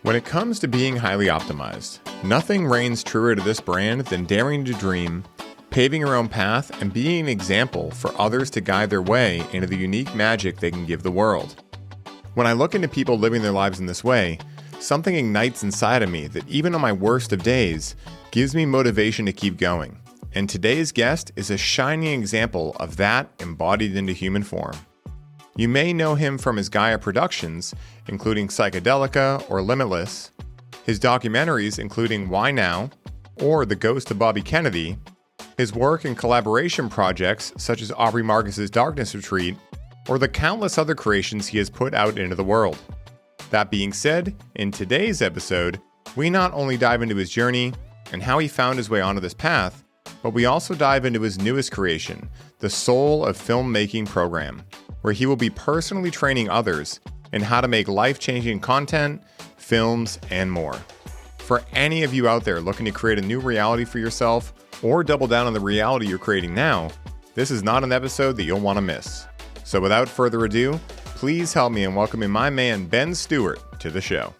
When it comes to being highly optimized, nothing reigns truer to this brand than daring to dream, paving your own path, and being an example for others to guide their way into the unique magic they can give the world. When I look into people living their lives in this way, something ignites inside of me that even on my worst of days, gives me motivation to keep going. And today's guest is a shining example of that embodied into human form. You may know him from his Gaia productions, including Psychedelica or Limitless, his documentaries including Why Now or The Ghost of Bobby Kennedy, his work and collaboration projects such as Aubrey Marcus's Darkness Retreat, or the countless other creations he has put out into the world. That being said, in today's episode, we not only dive into his journey and how he found his way onto this path, but we also dive into his newest creation, the Soul of Filmmaking program, where he will be personally training others in how to make life-changing content, films, and more. For any of you out there looking to create a new reality for yourself or double down on the reality you're creating now, this is not an episode that you'll want to miss. So without further ado, please help me in welcoming my man Ben Stewart to the show.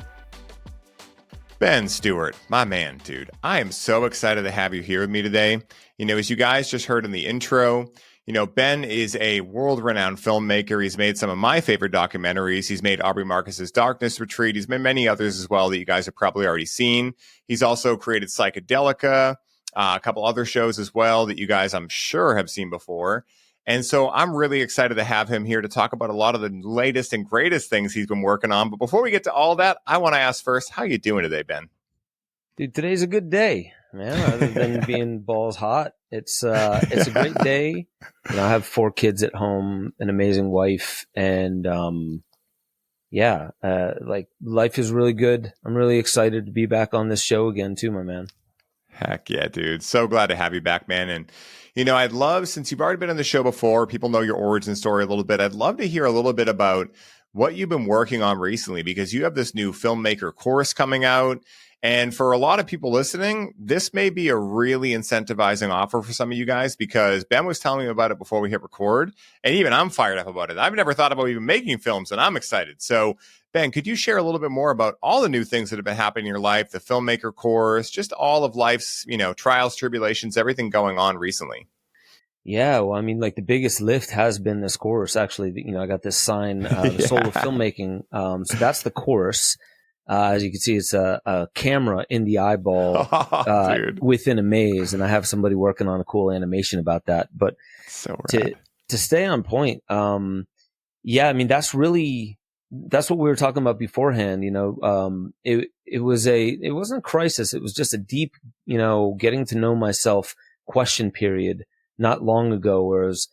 Ben Stewart, my man, dude. I am so excited to have you here with me today. As you guys just heard in the intro, Ben is a world-renowned filmmaker. He's made some of my favorite documentaries. He's made Aubrey Marcus's Darkness Retreat. He's made many others as well that you guys have probably already seen. He's also created Psychedelica, a couple other shows as well that you guys, I'm sure, have seen before. And so I'm really excited to have him here to talk about a lot of the latest and greatest things he's been working on. But before we get to all that, I want to ask first, how you doing today, Ben? Dude, today's a good day, man. Other than being balls hot, it's a great day. I have 4 kids at home, an amazing wife, and life is really good. I'm really excited to be back on this show again, too, my man. Heck yeah, dude. So glad to have you back, man. And I'd love, since you've already been on the show before, people know your origin story a little bit. I'd love to hear a little bit about what you've been working on recently, because you have this new filmmaker course coming out. And for a lot of people listening, this may be a really incentivizing offer for some of you guys, because Ben was telling me about it before we hit record. And even I'm fired up about it. I've never thought about even making films, and I'm excited. So Ben, could you share a little bit more about all the new things that have been happening in your life, the filmmaker course, just all of life's, trials, tribulations, everything going on recently? Yeah, well, the biggest lift has been this course. Actually, I got this sign, the Soul of Filmmaking. So that's the course. As you can see, it's a camera in the eyeball within a maze, and I have somebody working on a cool animation about that. But so to stay on point, that's what we were talking about beforehand. It wasn't a crisis. It was just a deep, getting to know myself question period not long ago, where I was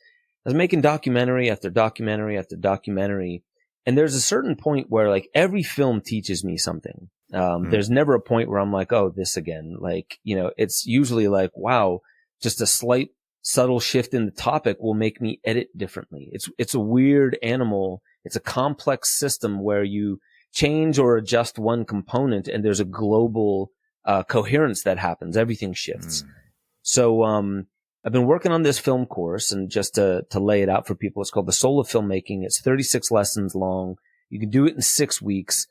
making documentary after documentary after documentary. And there's a certain point where every film teaches me something. There's never a point where I'm like, oh, this again. It's usually wow, just a slight subtle shift in the topic will make me edit differently. It's a weird animal. It's a complex system where you change or adjust one component and there's a global coherence that happens. Everything shifts. So I've been working on this film course, and just to lay it out for people, it's called The Soul of Filmmaking. It's 36 lessons long. You can do it in 6 weeks.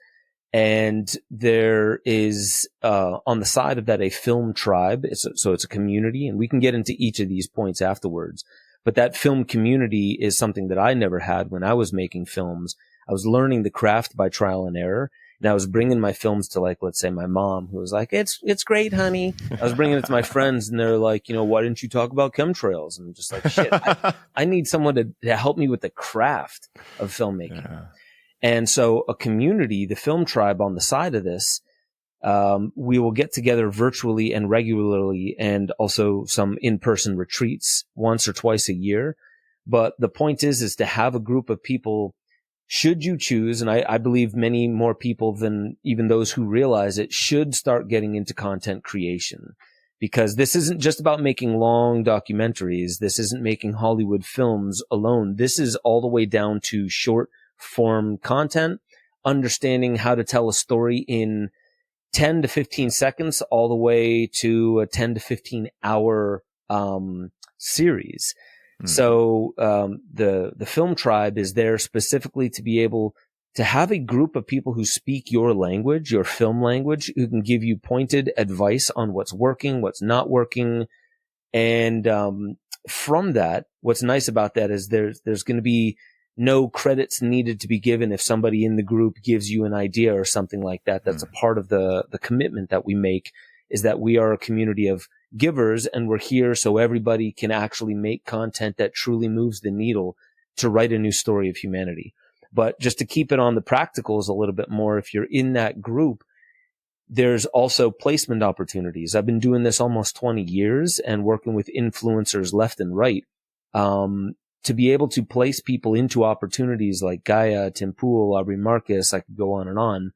And there is, on the side of that, a film tribe. So it's a community, and we can get into each of these points afterwards. But that film community is something that I never had when I was making films. I was learning the craft by trial and error. And I was bringing my films to, let's say my mom, who was like, it's great, honey. I was bringing it to my friends, and they're like, why didn't you talk about chemtrails? And I'm just like, shit, I need someone to help me with the craft of filmmaking. Yeah. And so a community, the film tribe on the side of this, we will get together virtually and regularly, and also some in-person retreats once or twice a year. But the point is to have a group of people, should you choose, and I believe many more people than even those who realize it should start getting into content creation, because this isn't just about making long documentaries. This isn't making Hollywood films alone. This is all the way down to short form content, understanding how to tell a story in 10 to 15 seconds all the way to a 10 to 15 hour series. So the film tribe is there specifically to be able to have a group of people who speak your language, your film language, who can give you pointed advice on what's working, what's not working. And from that, what's nice about that is there's going to be no credits needed to be given if somebody in the group gives you an idea or something like that. That's a part of the commitment that we make, is that we are a community of givers, and we're here so everybody can actually make content that truly moves the needle to write a new story of humanity. But just to keep it on the practicals a little bit more, if you're in that group, there's also placement opportunities. I've been doing this almost 20 years and working with influencers left and right, to be able to place people into opportunities like Gaia, Tim Pool, Aubrey Marcus, I could go on and on.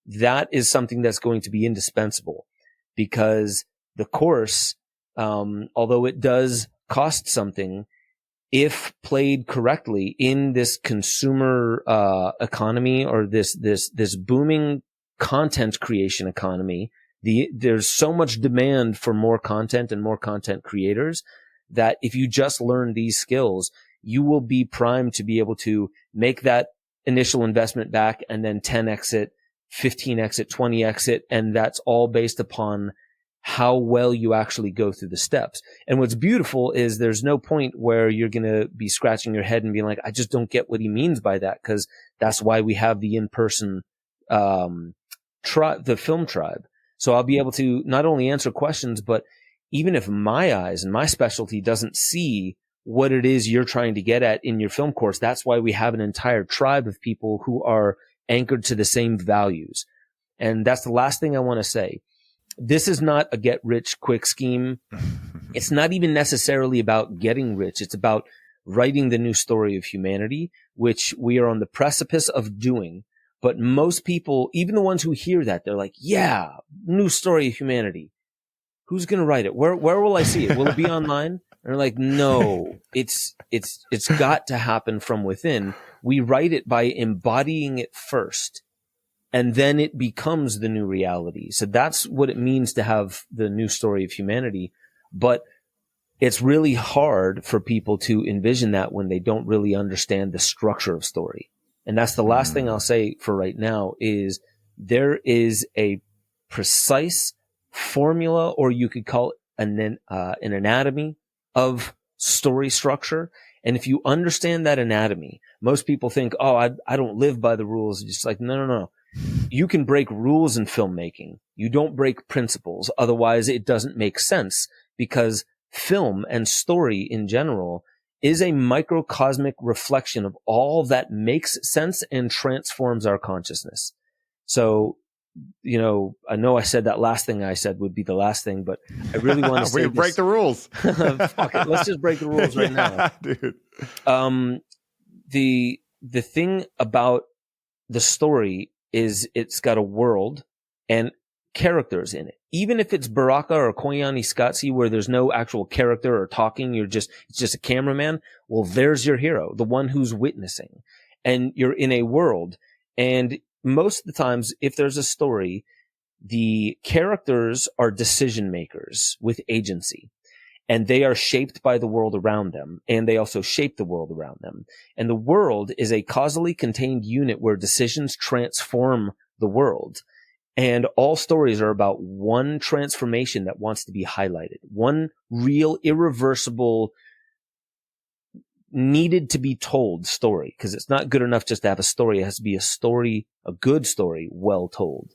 That is something that's going to be indispensable, because the course, although it does cost something, if played correctly in this consumer economy, or this booming content creation economy, there's so much demand for more content and more content creators that if you just learn these skills, you will be primed to be able to make that initial investment back and then 10x it, 15x it, 20x it, and that's all based upon how well you actually go through the steps. And what's beautiful is there's no point where you're going to be scratching your head and being like, I just don't get what he means by that, because that's why we have the in-person the film tribe. So I'll be able to not only answer questions, but even if my eyes and my specialty doesn't see what it is you're trying to get at in your film course, that's why we have an entire tribe of people who are anchored to the same values. And that's the last thing I want to say. This is not a get rich quick scheme. It's not even necessarily about getting rich. It's about writing the new story of humanity, which we are on the precipice of doing. But most people, even the ones who hear that, they're like, yeah, new story of humanity. Who's going to write it? Where will I see it? Will it be online? And they're like, no, it's got to happen from within. We write it by embodying it first, and then it becomes the new reality. So that's what it means to have the new story of humanity. But it's really hard for people to envision that when they don't really understand the structure of story. And that's the last thing I'll say for right now, is there is a precise formula, or you could call it an anatomy of story structure. And if you understand that anatomy, most people think, oh, I don't live by the rules. It's just like, no. You can break rules in filmmaking. You don't break principles. Otherwise, it doesn't make sense, because film and story in general is a microcosmic reflection of all that makes sense and transforms our consciousness. So, I know I said that last thing I said would be the last thing, but I really want to say we break the rules. Fuck it. Let's just break the rules right now. Dude. The thing about the story is it's got a world and characters in it. Even if it's Baraka or Koyani Scotzi, where there's no actual character or talking, it's just a cameraman. Well, there's your hero, the one who's witnessing, and you're in a world. And most of the times, if there's a story, the characters are decision makers with agency, and they are shaped by the world around them, and they also shape the world around them. And the world is a causally contained unit where decisions transform the world. And all stories are about one transformation that wants to be highlighted, one real, irreversible, needed to be told story. Because it's not good enough just to have a story. It has to be a story, a good story, well told.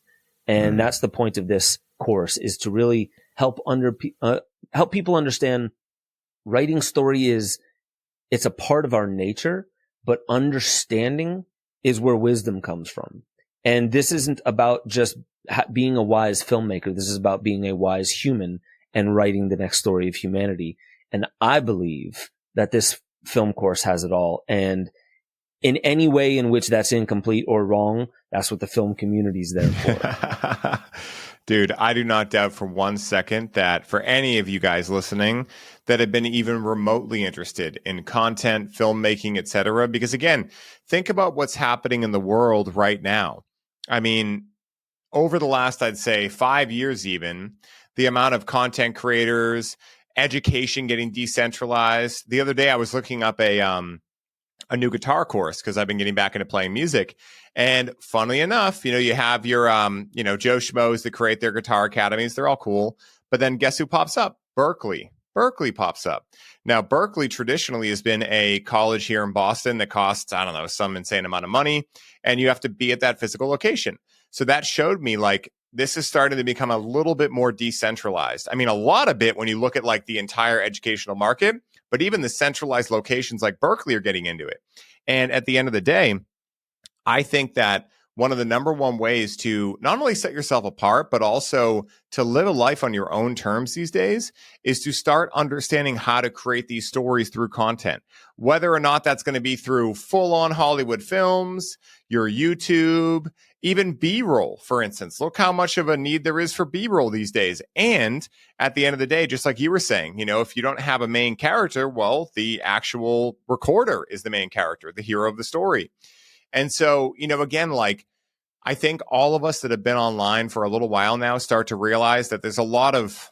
And that's the point of this course, is to really help people understand writing story it's a part of our nature, but understanding is where wisdom comes from. And this isn't about just being a wise filmmaker. This is about being a wise human and writing the next story of humanity. And I believe that this film course has it all. And in any way in which that's incomplete or wrong, that's what the film community is there for. Dude, I do not doubt for 1 second that for any of you guys listening that have been even remotely interested in content, filmmaking, etc. Because again, think about what's happening in the world right now. I mean, over the last, I'd say 5 years even, the amount of content creators, education getting decentralized. The other day I was looking up a new guitar course because I've been getting back into playing music. And funnily enough, you have your, Joe Schmoes that create their guitar academies. They're all cool. But then guess who pops up? Berkeley. Berkeley pops up. Now, Berkeley traditionally has been a college here in Boston that costs, I don't know, some insane amount of money. And you have to be at that physical location. So that showed me like, this is starting to become a little bit more decentralized. I mean, a lot of it when you look at like the entire educational market, but even the centralized locations like Berkeley are getting into it. And at the end of the day, I think that one of the number one ways to not only set yourself apart, but also to live a life on your own terms these days is to start understanding how to create these stories through content, whether or not that's going to be through full on Hollywood films, your YouTube, even B-roll, for instance. Look how much of a need there is for B-roll these days. And at the end of the day, just like you were saying, if you don't have a main character, well, the actual recorder is the main character, the hero of the story. And so, again, like, I think all of us that have been online for a little while now start to realize that there's a lot of,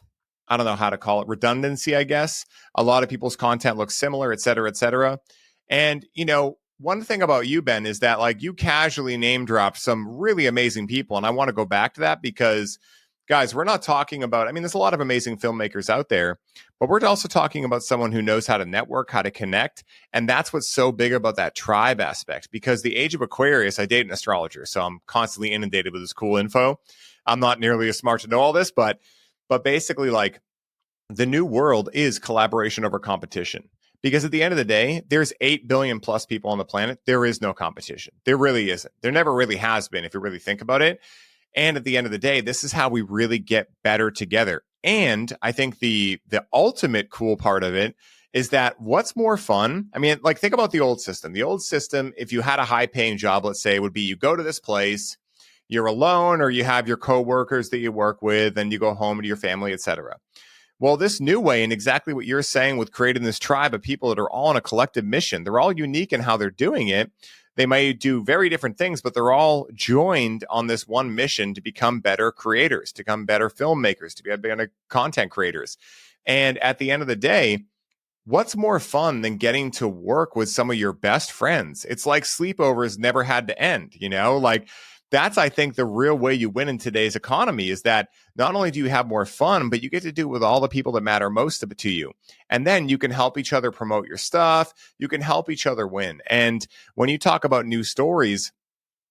I don't know how to call it, redundancy, I guess. A lot of people's content looks similar, et cetera, et cetera. And, one thing about you, Ben, is that like you casually name drop some really amazing people. And I want to go back to that because, guys, we're not talking about, there's a lot of amazing filmmakers out there, but we're also talking about someone who knows how to network, how to connect. And that's what's so big about that tribe aspect, because the age of Aquarius, I date an astrologer, so I'm constantly inundated with this cool info. I'm not nearly as smart to know all this, but basically like the new world is collaboration over competition. Because at the end of the day, there's 8 billion plus people on the planet. There is no competition. There really isn't. There never really has been, if you really think about it. And at the end of the day, this is how we really get better together. And I think the ultimate cool part of it is that what's more fun? Like think about the old system. The old system, if you had a high paying job, let's say, would be you go to this place, you're alone, or you have your coworkers that you work with, and you go home to your family, etc. Well, this new way, and exactly what you're saying with creating this tribe of people that are all on a collective mission, they're all unique in how they're doing it. They may do very different things, but they're all joined on this one mission to become better creators, to become better filmmakers, to be better content creators. And at the end of the day, what's more fun than getting to work with some of your best friends? It's like sleepovers never had to end, like that's, I think, the real way you win in today's economy is that not only do you have more fun, but you get to do it with all the people that matter most to you. And then you can help each other promote your stuff. You can help each other win. And when you talk about new stories,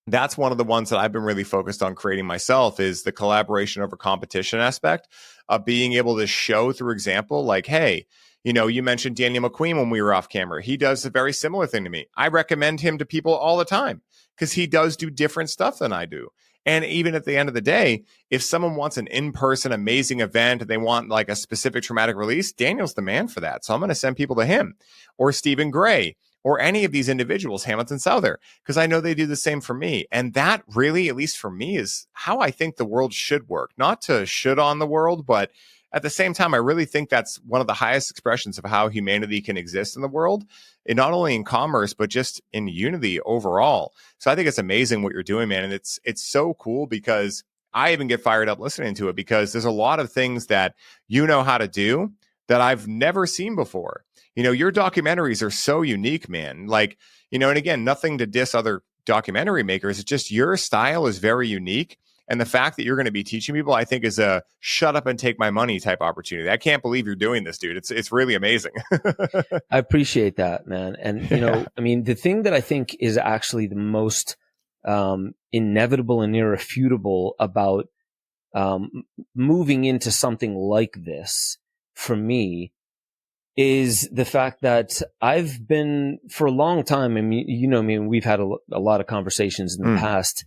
that's one of the ones that I've been really focused on creating myself is the collaboration over competition aspect of being able to show through example, like, hey, you mentioned Daniel McQueen when we were off camera. He does a very similar thing to me. I recommend him to people all the time because he does do different stuff than I do. And even at the end of the day, if someone wants an in-person amazing event and they want like a specific traumatic release, Daniel's the man for that. So I'm going to send people to him or Stephen Gray or any of these individuals, Hamilton Souther, because I know they do the same for me. And that really, at least for me, is how I think the world should work. Not to should on the world, but at the same time, I really think that's one of the highest expressions of how humanity can exist in the world, and not only in commerce, but just in unity overall. So I think it's amazing what you're doing, man. And it's so cool because I even get fired up listening to it because there's a lot of things that you know how to do that I've never seen before. Your documentaries are so unique, man. Like, and again, nothing to diss other documentary makers. It's just your style is very unique. And the fact that you're going to be teaching people, I think, is a shut up and take my money type opportunity. I can't believe you're doing this, dude. It's really amazing. I appreciate that, man. And, the thing that I think is actually the most inevitable and irrefutable about moving into something like this for me is the fact that I've been for a long time. We've had a lot of conversations in the past.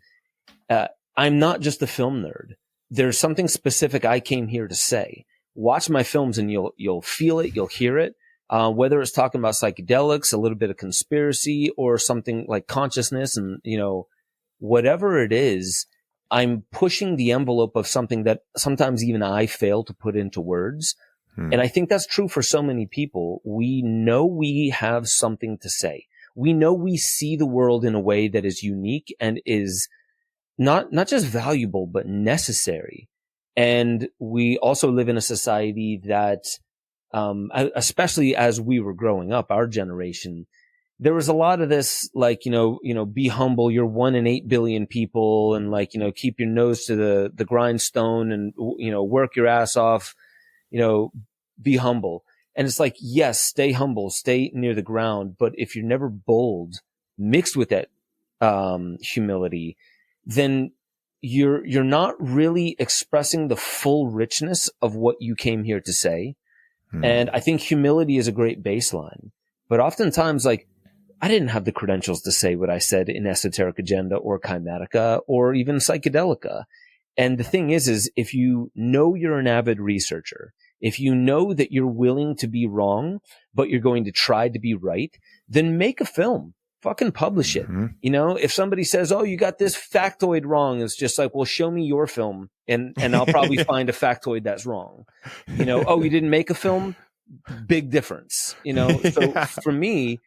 I'm not just a film nerd. There's something specific I came here to say. Watch my films and you'll feel it, you'll hear it. Whether it's talking about psychedelics, a little bit of conspiracy, or something like consciousness and, whatever it is, I'm pushing the envelope of something that sometimes even I fail to put into words. And I think that's true for so many people. We know we have something to say. We know we see the world in a way that is unique and is not just valuable, but necessary. And we also live in a society that, especially as we were growing up, our generation, there was a lot of this, like, be humble. You're 1 in 8 billion people, and like, keep your nose to the grindstone, and, work your ass off, be humble. And it's like, yes, stay humble, stay near the ground. But if you're never bold, mixed with that, humility, then you're not really expressing the full richness of what you came here to say. And I think humility is a great baseline. But oftentimes, like, I didn't have the credentials to say what I said in Esoteric Agenda or Chimatica or even Psychedelica. And the thing is if you know you're an avid researcher, if you know that you're willing to be wrong, but you're going to try to be right, then make a film. Fucking publish it. If somebody says, oh, you got this factoid wrong, it's just like, well, show me your film, and I'll probably find a factoid that's wrong. Oh, you didn't make a film? Big difference. So for me,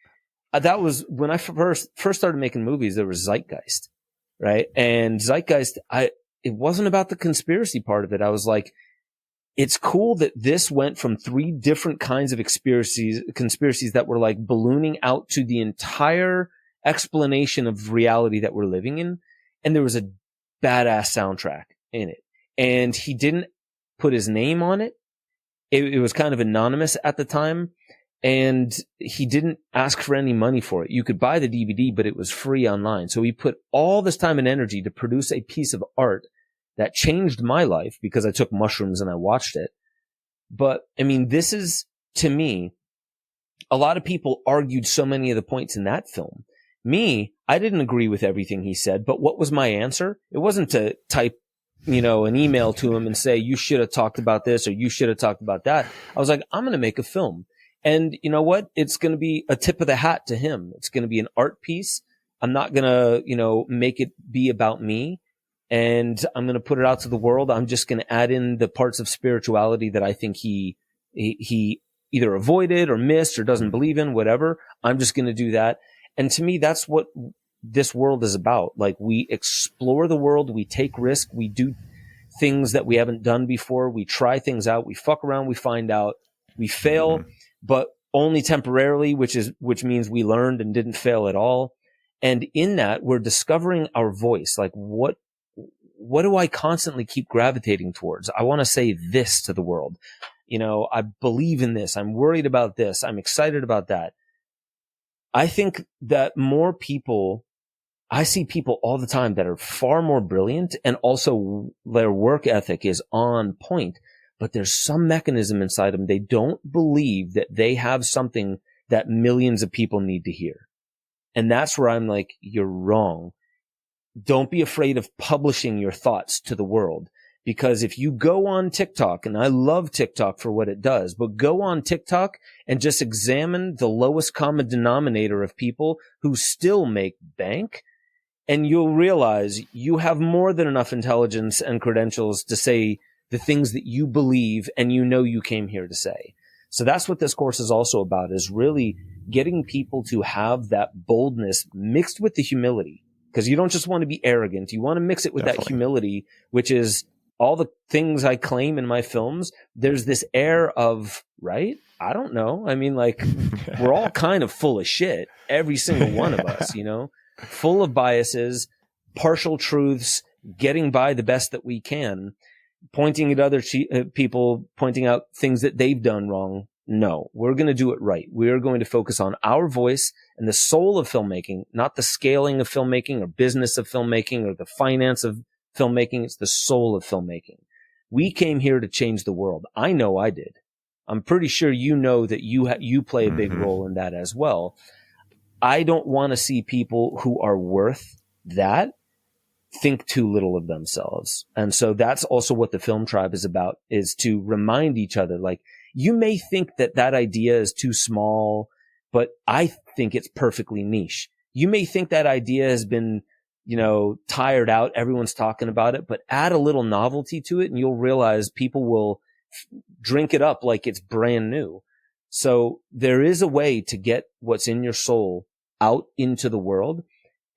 that was when I first started making movies. There was Zeitgeist, right? And Zeitgeist, it wasn't about the conspiracy part of it. I was like, it's cool that this went from 3 different kinds of conspiracies that were like ballooning out to the entire explanation of reality that we're living in. And there was a badass soundtrack in it. And he didn't put his name on it. It was kind of anonymous at the time. And he didn't ask for any money for it. You could buy the DVD, but it was free online. So he put all this time and energy to produce a piece of art that changed my life because I took mushrooms and I watched it. But I mean, this is, to me, a lot of people argued so many of the points in that film. Me, I didn't agree with everything he said, but what was my answer? It wasn't to type, an email to him and say, you should have talked about this or you should have talked about that. I was like, I'm going to make a film. And you know what? It's going to be a tip of the hat to him. It's going to be an art piece. I'm not going to, make it be about me. And I'm going to put it out to the world. I'm just going to add in the parts of spirituality that I think he either avoided or missed or doesn't believe in, whatever. I'm just going to do that. And to me, that's what this world is about. Like, we explore the world, we take risk, we do things that we haven't done before, we try things out, we fuck around, we find out, we fail, but only temporarily, which means we learned and didn't fail at all. And in that, we're discovering our voice. Like, what do I constantly keep gravitating towards? I want to say this to the world. I believe in this. I'm worried about this. I'm excited about that. I think that I see people all the time that are far more brilliant, and also their work ethic is on point, but there's some mechanism inside them. They don't believe that they have something that millions of people need to hear. And that's where I'm like, you're wrong. Don't be afraid of publishing your thoughts to the world. Because if you go on TikTok, and I love TikTok for what it does, but go on TikTok and just examine the lowest common denominator of people who still make bank, and you'll realize you have more than enough intelligence and credentials to say the things that you believe and you came here to say. So that's what this course is also about, is really getting people to have that boldness mixed with the humility. Because you don't just want to be arrogant. You want to mix it with that humility, which is all the things I claim in my films. There's this air of, right? I don't know. I mean, like, we're all kind of full of shit. Every single one of us, full of biases, partial truths, getting by the best that we can, pointing at other people, pointing out things that they've done wrong. No, we're going to do it right. We are going to focus on our voice and the soul of filmmaking, not the scaling of filmmaking or business of filmmaking or the finance of filmmaking. It's the soul of filmmaking. We came here to change the world. I know I did. I'm pretty sure that you play a big role in that as well. I don't want to see people who are worth that think too little of themselves. And so that's also what the Film Tribe is about, is to remind each other, like, you may think that idea is too small, but I think it's perfectly niche. You may think that idea has been, tired out. Everyone's talking about it, but add a little novelty to it and you'll realize people will drink it up like it's brand new. So there is a way to get what's in your soul out into the world.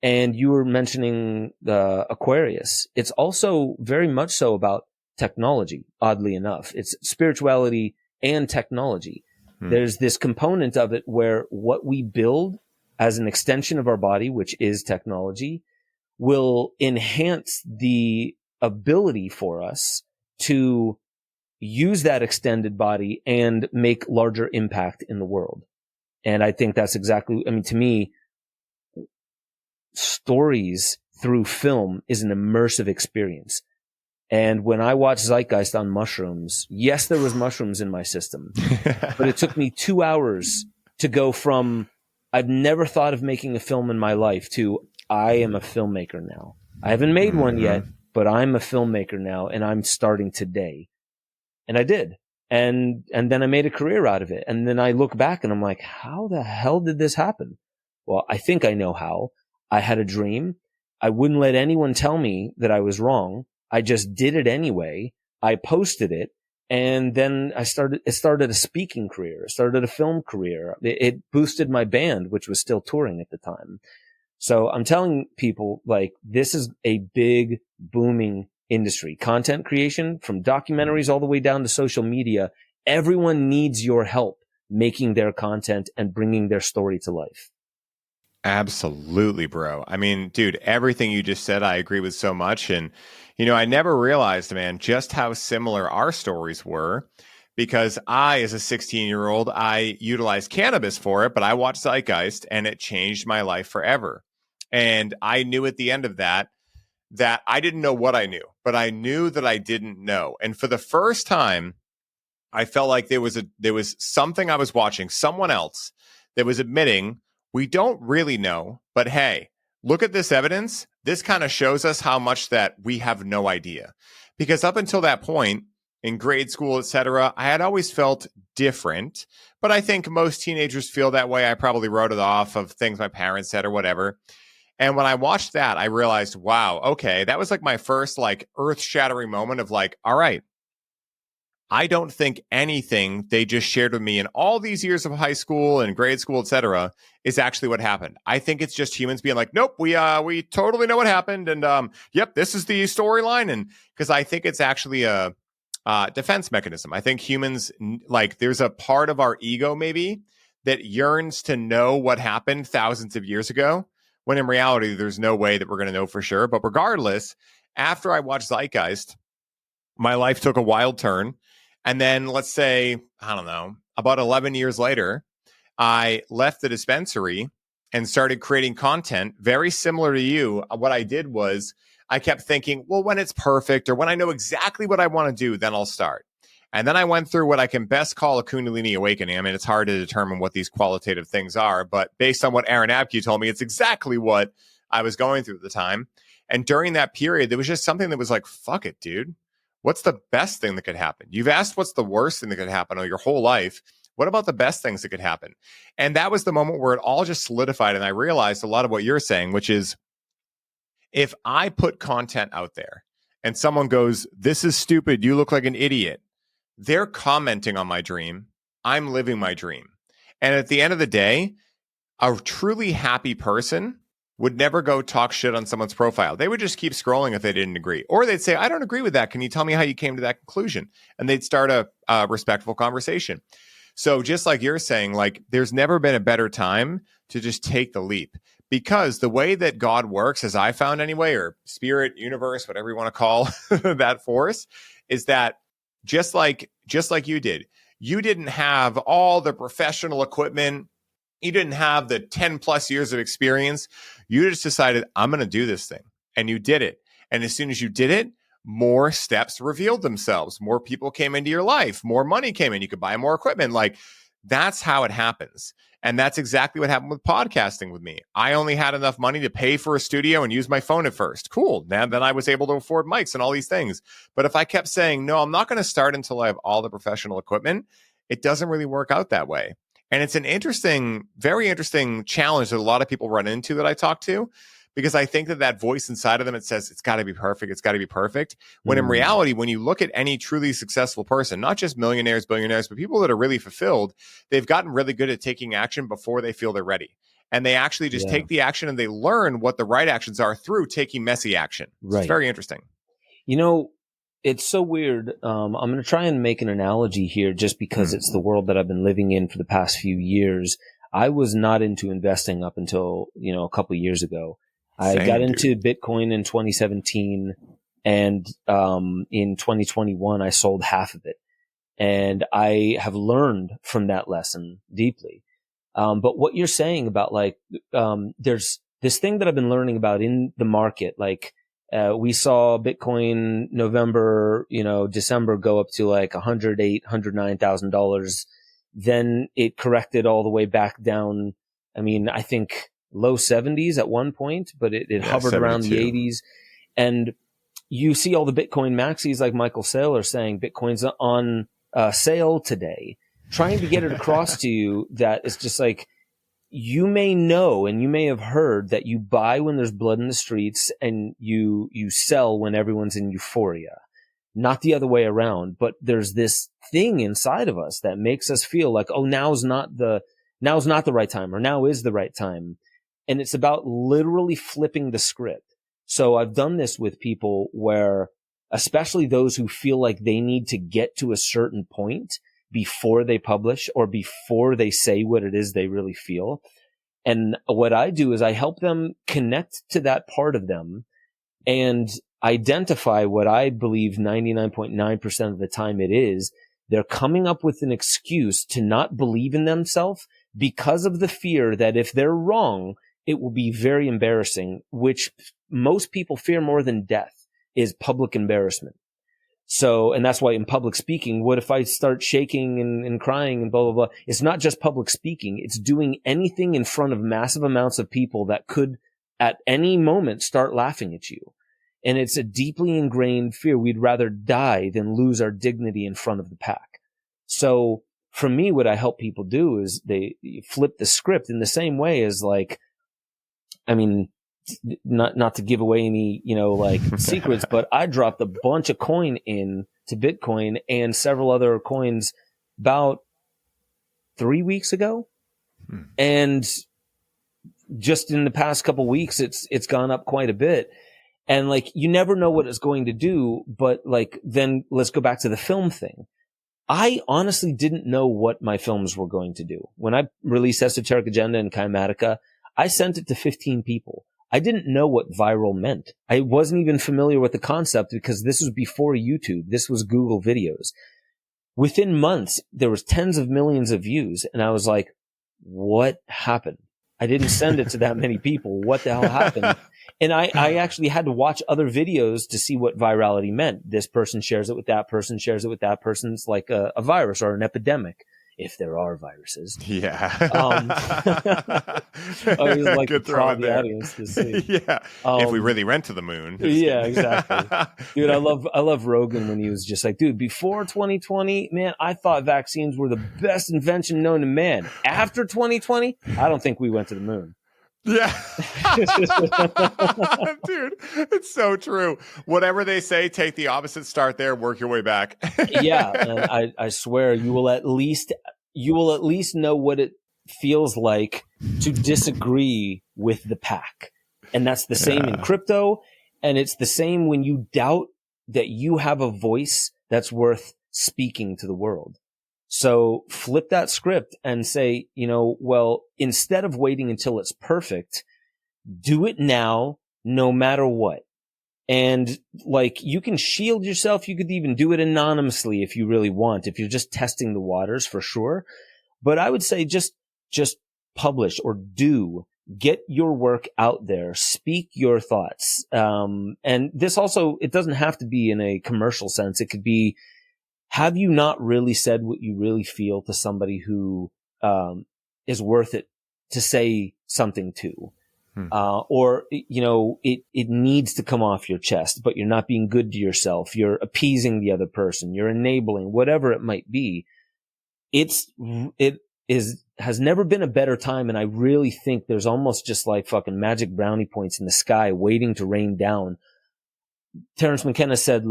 And you were mentioning the Aquarius. It's also very much so about technology, oddly enough. It's spirituality and technology. There's this component of it where what we build as an extension of our body, which is technology, will enhance the ability for us to use that extended body and make larger impact in the world. And I think that's exactly, I mean, to me, stories through film is an immersive experience. And when I watched Zeitgeist on mushrooms, yes, there was mushrooms in my system, but it took me 2 hours to go from, I've never thought of making a film in my life, to I am a filmmaker now. I haven't made one yet, but I'm a filmmaker now, and I'm starting today. And I did. And then I made a career out of it. And then I look back and I'm like, how the hell did this happen? Well, I think I know how. I had a dream. I wouldn't let anyone tell me that I was wrong. I just did it anyway. I posted it. And then it started a speaking career. It started a film career. It boosted my band, which was still touring at the time. So I'm telling people, like, this is a big booming industry. Content creation, from documentaries all the way down to social media. Everyone needs your help making their content and bringing their story to life. Absolutely, bro. I mean, dude, everything you just said, I agree with so much. And, I never realized, man, just how similar our stories were, because I, as a 16-year-old, I utilized cannabis for it, but I watched Zeitgeist and it changed my life forever. And I knew at the end of that I didn't know what I knew, but I knew that I didn't know. And for the first time, I felt like there was something I was watching, someone else that was admitting, we don't really know, but hey, look at this evidence. This kind of shows us how much that we have no idea. Because up until that point, in grade school, etc., I had always felt different, but I think most teenagers feel that way. I probably wrote it off of things my parents said or whatever. And when I watched that, I realized, wow, okay, that was like my first like earth-shattering moment of like, all right, I don't think anything they just shared with me in all these years of high school and grade school, et cetera, is actually what happened. I think it's just humans being like, nope, we totally know what happened. And yep, this is the storyline. And because I think it's actually a defense mechanism. I think humans, like, there's a part of our ego maybe that yearns to know what happened thousands of years ago, when in reality, there's no way that we're going to know for sure. But regardless, after I watched Zeitgeist, my life took a wild turn. And then let's say, I don't know, about 11 years later, I left the dispensary and started creating content very similar to you. What I did was I kept thinking, well, when it's perfect or when I know exactly what I want to do, then I'll start. And then I went through what I can best call a Kundalini awakening. I mean, it's hard to determine what these qualitative things are, but based on what Aaron Abke told me, it's exactly what I was going through at the time. And during that period, there was just something that was like, fuck it, dude. What's the best thing that could happen? You've asked what's the worst thing that could happen your whole life. What about the best things that could happen? And that was the moment where it all just solidified. And I realized a lot of what you're saying, which is, if I put content out there and someone goes, this is stupid, you look like an idiot, they're commenting on my dream. I'm living my dream. And at the end of the day, a truly happy person would never go talk shit on someone's profile. They would just keep scrolling if they didn't agree. Or they'd say, I don't agree with that. Can you tell me how you came to that conclusion? And they'd start a respectful conversation. So just like you're saying, like, there's never been a better time to just take the leap. Because the way that God works, as I found anyway, or spirit, universe, whatever you want to call that force, is that just like you didn't have all the professional equipment. You didn't have the 10 plus years of experience. You just decided, I'm going to do this thing. And you did it. And as soon as you did it, more steps revealed themselves. More people came into your life. More money came in. You could buy more equipment. Like, that's how it happens. And that's exactly what happened with podcasting with me. I only had enough money to pay for a studio and use my phone at first. Cool. Now then I was able to afford mics and all these things. But if I kept saying, no, I'm not going to start until I have all the professional equipment, it doesn't really work out that way. And it's an interesting, very interesting challenge that a lot of people run into that I talk to, because I think that voice inside of them, it says, it's got to be perfect. It's got to be perfect. When in reality, when you look at any truly successful person, not just millionaires, billionaires, but people that are really fulfilled, they've gotten really good at taking action before they feel they're ready. And they actually just take the action and they learn what the right actions are through taking messy action. Right. It's very interesting. You know, it's so weird. I'm going to try and make an analogy here just because it's the world that I've been living in for the past few years. I was not into investing up until, a couple of years ago. I Same, got into dude. Bitcoin in 2017, and in 2021 I sold half of it. And I have learned from that lesson deeply. But what you're saying about there's this thing that I've been learning about in the market. We saw Bitcoin November, December go up to like $109,000. Then it corrected all the way back down. I mean, I think low 70s at one point, but it hovered around the 80s. And you see all the Bitcoin maxis like Michael Saylor saying Bitcoin's on sale today, trying to get it across to you that it's just like, you may know and you may have heard that you buy when there's blood in the streets and you sell when everyone's in euphoria, not the other way around. But there's this thing inside of us that makes us feel like, oh, now's not the right time, or now is the right time. And it's about literally flipping the script. So I've done this with people where, especially those who feel like they need to get to a certain point before they publish or before they say what it is they really feel. And what I do is I help them connect to that part of them and identify what I believe 99.9% of the time it is. They're coming up with an excuse to not believe in themselves because of the fear that if they're wrong, it will be very embarrassing, which most people fear more than death is public embarrassment. So, and that's why in public speaking, what if I start shaking and crying and blah, blah, blah? It's not just public speaking. It's doing anything in front of massive amounts of people that could at any moment start laughing at you. And it's a deeply ingrained fear. We'd rather die than lose our dignity in front of the pack. So for me, what I help people do is they flip the script in the same way as not to give away any, secrets, but I dropped a bunch of coin in to Bitcoin and several other coins about 3 weeks ago. And just in the past couple of weeks, it's gone up quite a bit. And you never know what it's going to do. But then let's go back to the film thing. I honestly didn't know what my films were going to do. When I released Esoteric Agenda and Chimatica, I sent it to 15 people. I didn't know what viral meant. I wasn't even familiar with the concept because this was before YouTube. This was Google videos. Within months, there was tens of millions of views. And I was like, what happened? I didn't send it to that many people. What the hell happened? And I actually had to watch other videos to see what virality meant. This person shares it with that person, shares it with that person. It's like a virus or an epidemic, if there are viruses. Yeah. I always like to prod the audience to see. Yeah. If we really went to the moon. Yeah, exactly. Dude, I love Rogan when he was just like, dude, before 2020, man, I thought vaccines were the best invention known to man. After 2020, I don't think we went to the moon. Yeah. Dude, it's so true. Whatever they say, take the opposite, start there, work your way back. Yeah. And I swear you will at least know what it feels like to disagree with the pack. And that's the same in crypto. And it's the same when you doubt that you have a voice that's worth speaking to the world. So flip that script and say, well, instead of waiting until it's perfect, do it now, no matter what. And you can shield yourself. You could even do it anonymously if you really want, if you're just testing the waters for sure. But I would say just publish or get your work out there, speak your thoughts. And this also, it doesn't have to be in a commercial sense. It could be, have you not really said what you really feel to somebody who is worth it to say something to? Or it needs to come off your chest, but you're not being good to yourself. You're appeasing the other person. You're enabling, whatever it might be. Has never been a better time. And I really think there's almost just like fucking magic brownie points in the sky waiting to rain down. Terence McKenna said,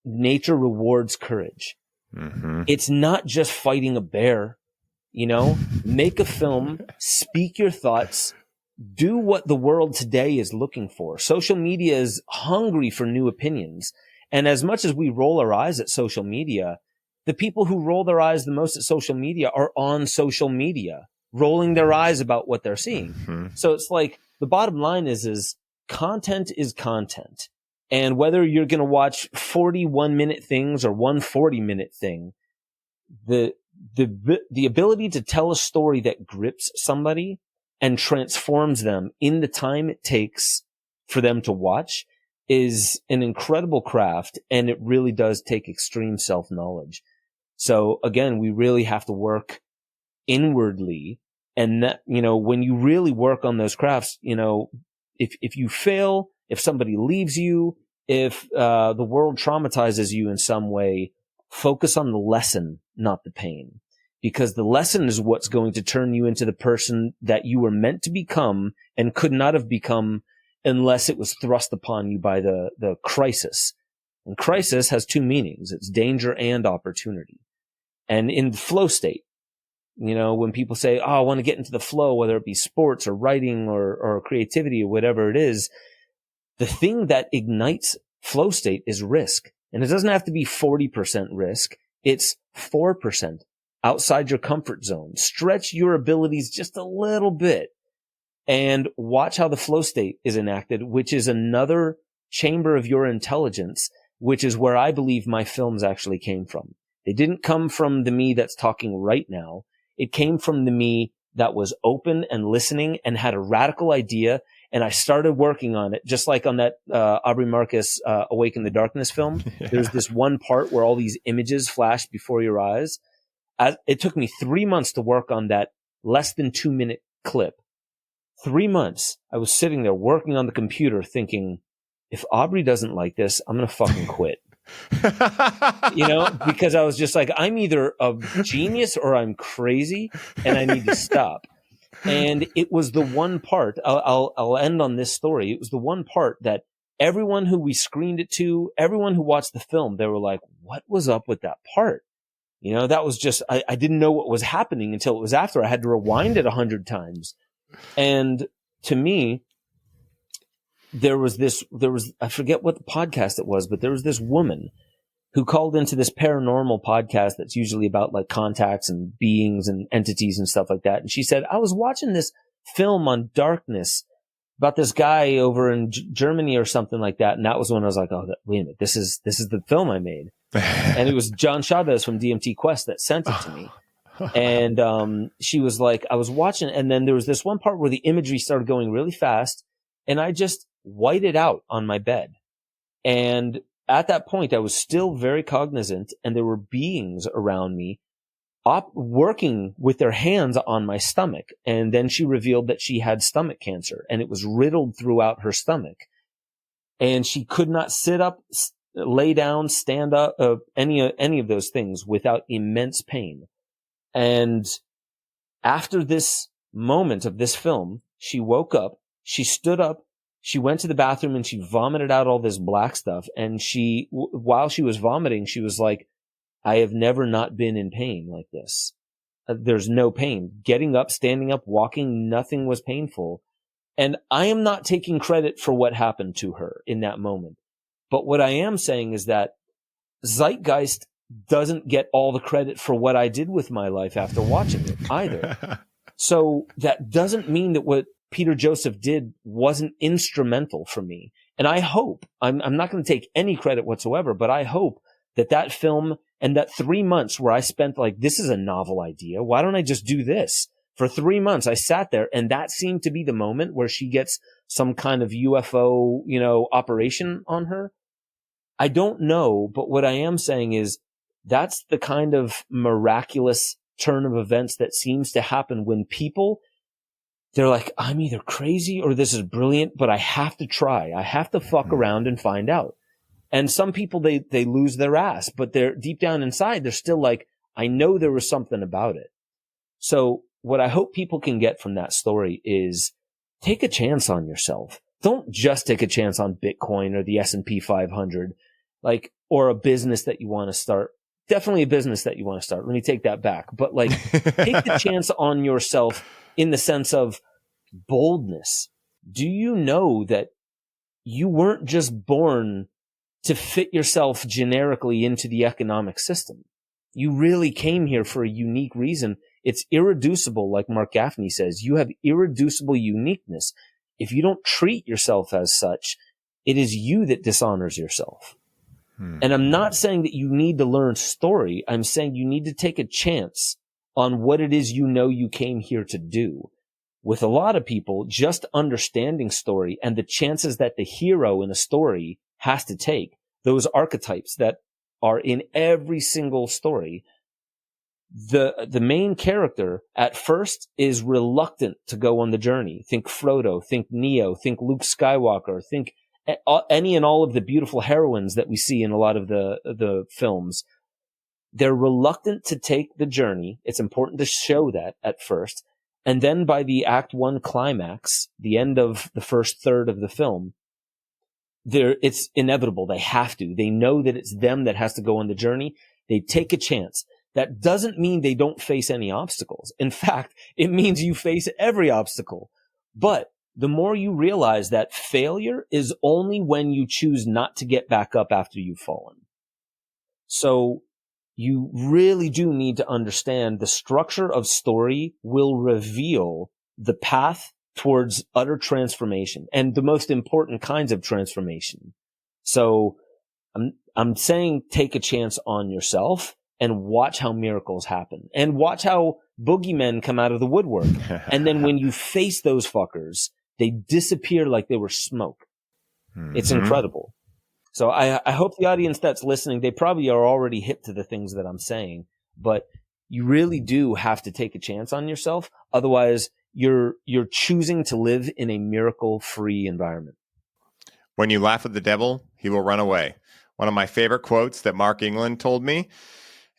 nature rewards courage. Mm-hmm. It's not just fighting a bear, make a film, speak your thoughts, do what the world today is looking for. Social media is hungry for new opinions. And as much as we roll our eyes at social media, the people who roll their eyes the most at social media are on social media. rolling their eyes about what they're seeing. Mm-hmm. So it's like the bottom line is content is content. And whether you're going to watch 41-minute things or one 40-minute thing, the ability to tell a story that grips somebody and transforms them in the time it takes for them to watch is an incredible craft, and it really does take extreme self-knowledge. So again, we really have to work inwardly, and that, you know, when you really work on those crafts, you know, if you fail, if somebody leaves you, if the world traumatizes you in some way, focus on the lesson, not the pain, because the lesson is what's going to turn you into the person that you were meant to become and could not have become unless it was thrust upon you by the crisis. And crisis has two meanings. It's danger and opportunity. And in the flow state, you know, when people say, oh, I want to get into the flow, whether it be sports or writing or creativity or whatever it is, the thing that ignites flow state is risk. And it doesn't have to be 40% risk. It's 4% outside your comfort zone. Stretch your abilities just a little bit and watch how the flow state is enacted, which is another chamber of your intelligence, which is where I believe my films actually came from. They didn't come from the me that's talking right now. It came from the me that was open and listening and had a radical idea. And I started working on it, just like on that Aubrey Marcus Awake in the Darkness film. Yeah. There's this one part where all these images flash before your eyes. It took me 3 months to work on that less than 2-minute clip. 3 months. I was sitting there working on the computer thinking, if Aubrey doesn't like this, I'm going to fucking quit. You know, because I was just like, I'm either a genius or I'm crazy and I need to stop. And it was the one part, I'll end on this story. It was the one part that everyone who we screened it to, everyone who watched the film, they were like, what was up with that part? You know, that was just, I didn't know what was happening until it was after. I had to rewind it 100 times. And to me, there was, I forget what the podcast it was, but there was this woman who called into this paranormal podcast that's usually about like contacts and beings and entities and stuff like that. And she said, I was watching this film on darkness about this guy over in Germany or something like that. And that was when I was like, oh, wait a minute, this is the film I made. And it was John Chavez from DMT Quest that sent it to me. And she was like, I was watching, and then there was this one part where the imagery started going really fast, and I just whited out on my bed. And at that point, I was still very cognizant, and there were beings around me working with their hands on my stomach. And then she revealed that she had stomach cancer, and it was riddled throughout her stomach. And she could not sit up, lay down, stand up, any of those things without immense pain. And after this moment of this film, she woke up, she stood up, she went to the bathroom and she vomited out all this black stuff. And while she was vomiting, she was like, I have never not been in pain like this. There's no pain. Getting up, standing up, walking, nothing was painful. And I am not taking credit for what happened to her in that moment. But what I am saying is that Zeitgeist doesn't get all the credit for what I did with my life after watching it either. So that doesn't mean that what Peter Joseph did wasn't instrumental for me. And I hope, I'm not going to take any credit whatsoever, but I hope that film and that 3 months where I spent like, this is a novel idea. Why don't I just do this? For 3 months, I sat there, and that seemed to be the moment where she gets some kind of UFO, you know, operation on her. I don't know, but what I am saying is that's the kind of miraculous turn of events that seems to happen when people, they're like, I'm either crazy or this is brilliant, but I have to try. I have to fuck around and find out. And some people, they lose their ass, but they're deep down inside, they're still like, I know there was something about it. So what I hope people can get from that story is take a chance on yourself. Don't just take a chance on Bitcoin or the S&P 500, like, or a business that you want to start. Definitely a business that you want to start. Let me take that back. But like, take the chance on yourself in the sense of boldness. Do you know that you weren't just born to fit yourself generically into the economic system? You really came here for a unique reason. It's irreducible, like Mark Gaffney says. You have irreducible uniqueness. If you don't treat yourself as such, it is you that dishonors yourself. And I'm not saying that you need to learn story. I'm saying you need to take a chance on what it is you came here to do. With a lot of people, just understanding story and the chances that the hero in a story has to take, those archetypes that are in every single story, the main character at first is reluctant to go on the journey. Think Frodo, think Neo, think Luke Skywalker, think any and all of the beautiful heroines that we see in a lot of the films. They're reluctant to take the journey. It's important to show that at first. And then by the Act 1 climax, the end of the first third of the film, it's inevitable. They have to. They know that it's them that has to go on the journey. They take a chance. That doesn't mean they don't face any obstacles. In fact, it means you face every obstacle. But the more you realize that failure is only when you choose not to get back up after you've fallen. So you really do need to understand the structure of story will reveal the path towards utter transformation and the most important kinds of transformation. So I'm saying take a chance on yourself and watch how miracles happen and watch how boogeymen come out of the woodwork. And then when you face those fuckers, they disappear like they were smoke. It's incredible. So I hope the audience that's listening, they probably are already hip to the things that I'm saying, but you really do have to take a chance on yourself. Otherwise, you're choosing to live in a miracle-free environment. When you laugh at the devil, he will run away. One of my favorite quotes that Mark England told me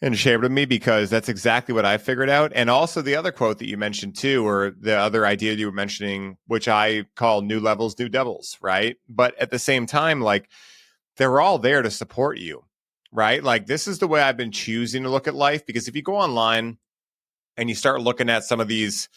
and shared with me, because that's exactly what I figured out. And also the other quote that you mentioned too, or the other idea you were mentioning, which I call new levels, new devils, right? But at the same time, like, they're all there to support you, right? Like, this is the way I've been choosing to look at life, because if you go online and you start looking at some of these,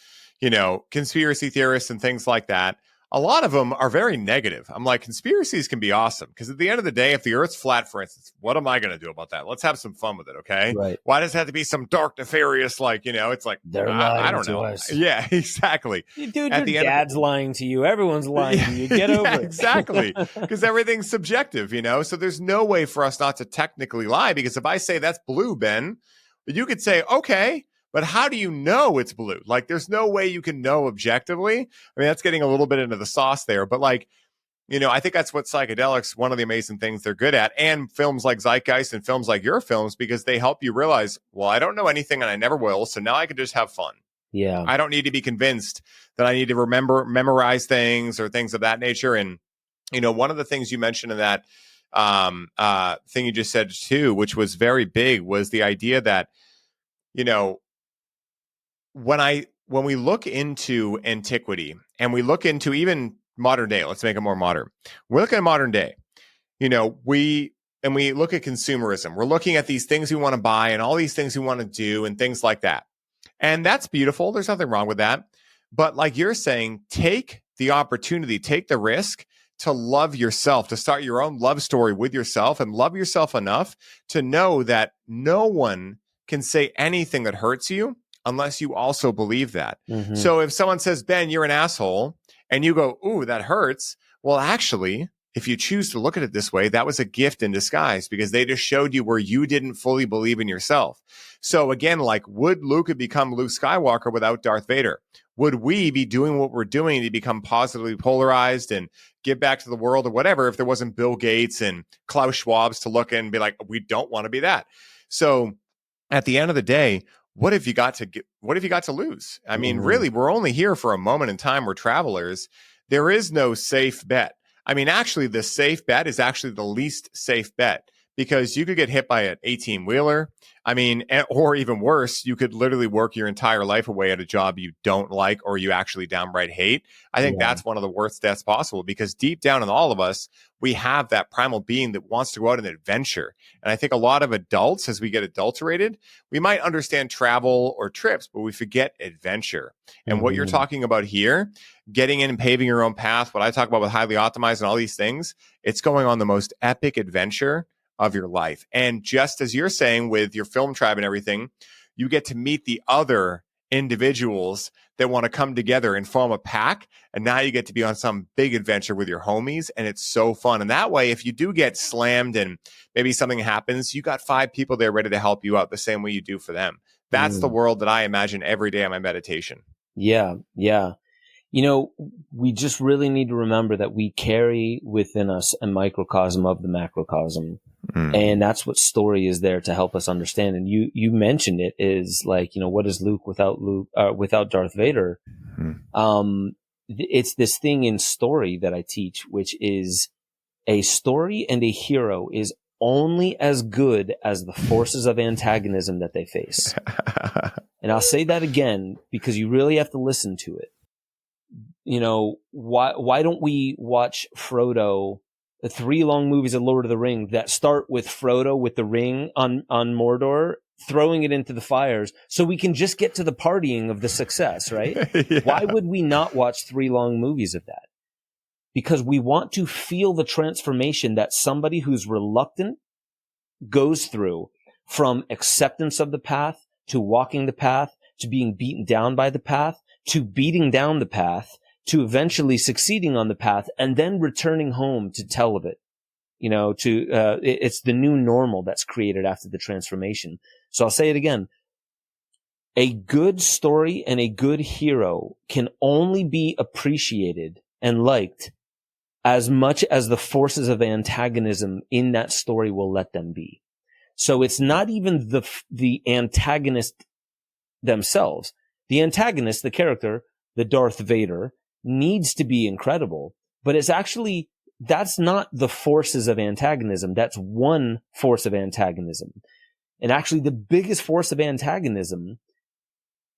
conspiracy theorists and things like that, a lot of them are very negative. I'm like, conspiracies can be awesome, because at the end of the day, if the earth's flat, for instance, what am I going to do about that? Let's have some fun with it, okay? Right. Why does it have to be some dark, nefarious, it's like, they're lying I don't know. to us. Yeah, exactly. Dude, your dad's lying to you. Everyone's lying to you. Get over it. Exactly. Because everything's subjective, So there's no way for us not to technically lie, because if I say that's blue, Ben, you could say, okay, but how do you know it's blue? Like, there's no way you can know objectively. I mean, that's getting a little bit into the sauce there. But I think that's what psychedelics, one of the amazing things they're good at, and films like Zeitgeist and films like your films, because they help you realize, well, I don't know anything and I never will. So now I can just have fun. Yeah. I don't need to be convinced that I need to memorize things or things of that nature. And, one of the things you mentioned in that thing you just said too, which was very big, was the idea that, when we look into antiquity and we look into even modern day, let's make it more modern. We look at modern day, we look at consumerism. We're looking at these things we want to buy and all these things we want to do and things like that. And that's beautiful. There's nothing wrong with that. But like you're saying, take the opportunity, take the risk to love yourself, to start your own love story with yourself and love yourself enough to know that no one can say anything that hurts you unless you also believe that. Mm-hmm. So if someone says, Ben, you're an asshole, and you go, ooh, that hurts. Well, actually, if you choose to look at it this way, that was a gift in disguise, because they just showed you where you didn't fully believe in yourself. So again, like, would Luke have become Luke Skywalker without Darth Vader? Would we be doing what we're doing to become positively polarized and give back to the world or whatever if there wasn't Bill Gates and Klaus Schwab's to look and be like, we don't want to be that? So at the end of the day, what have you got to lose? I mean, really, we're only here for a moment in time. We're travelers. There is no safe bet. I mean, actually, the safe bet is actually the least safe bet, because you could get hit by an 18-wheeler. I mean, or even worse, you could literally work your entire life away at a job you don't like or you actually downright hate. I think that's one of the worst deaths possible, because deep down in all of us, we have that primal being that wants to go out and adventure. And I think a lot of adults, as we get adulterated, we might understand travel or trips, but we forget adventure. And what you're talking about here, getting in and paving your own path, what I talk about with highly optimized and all these things, it's going on the most epic adventure of your life. And just as you're saying with your film tribe and everything, you get to meet the other individuals that want to come together and form a pack. And now you get to be on some big adventure with your homies. And it's so fun. And that way, if you do get slammed and maybe something happens, you got 5 people there ready to help you out the same way you do for them. That's the world that I imagine every day on my meditation. Yeah. Yeah. You know, we just really need to remember that we carry within us a microcosm of the macrocosm. And that's what story is there to help us understand. And you mentioned it is like, you know, what is Luke without Darth Vader? It's this thing in story that I teach, which is a story and a hero is only as good as the forces of antagonism that they face. And I'll say that again, because you really have to listen to it. You know, why don't we watch Frodo, the 3 long movies of Lord of the Rings that start with Frodo with the ring on Mordor, throwing it into the fires, so we can just get to the partying of the success, right? Yeah. Why would we not watch 3 long movies of that? Because we want to feel the transformation that somebody who's reluctant goes through, from acceptance of the path to walking the path to being beaten down by the path to beating down the path to eventually succeeding on the path and then returning home to tell of it. You know, it's the new normal that's created after the transformation. So I'll say it again. A good story and a good hero can only be appreciated and liked as much as the forces of antagonism in that story will let them be. So it's not even the antagonist themselves. The antagonist, the character, the Darth Vader, needs to be incredible, but it's actually, that's not the forces of antagonism. That's one force of antagonism. And actually the biggest force of antagonism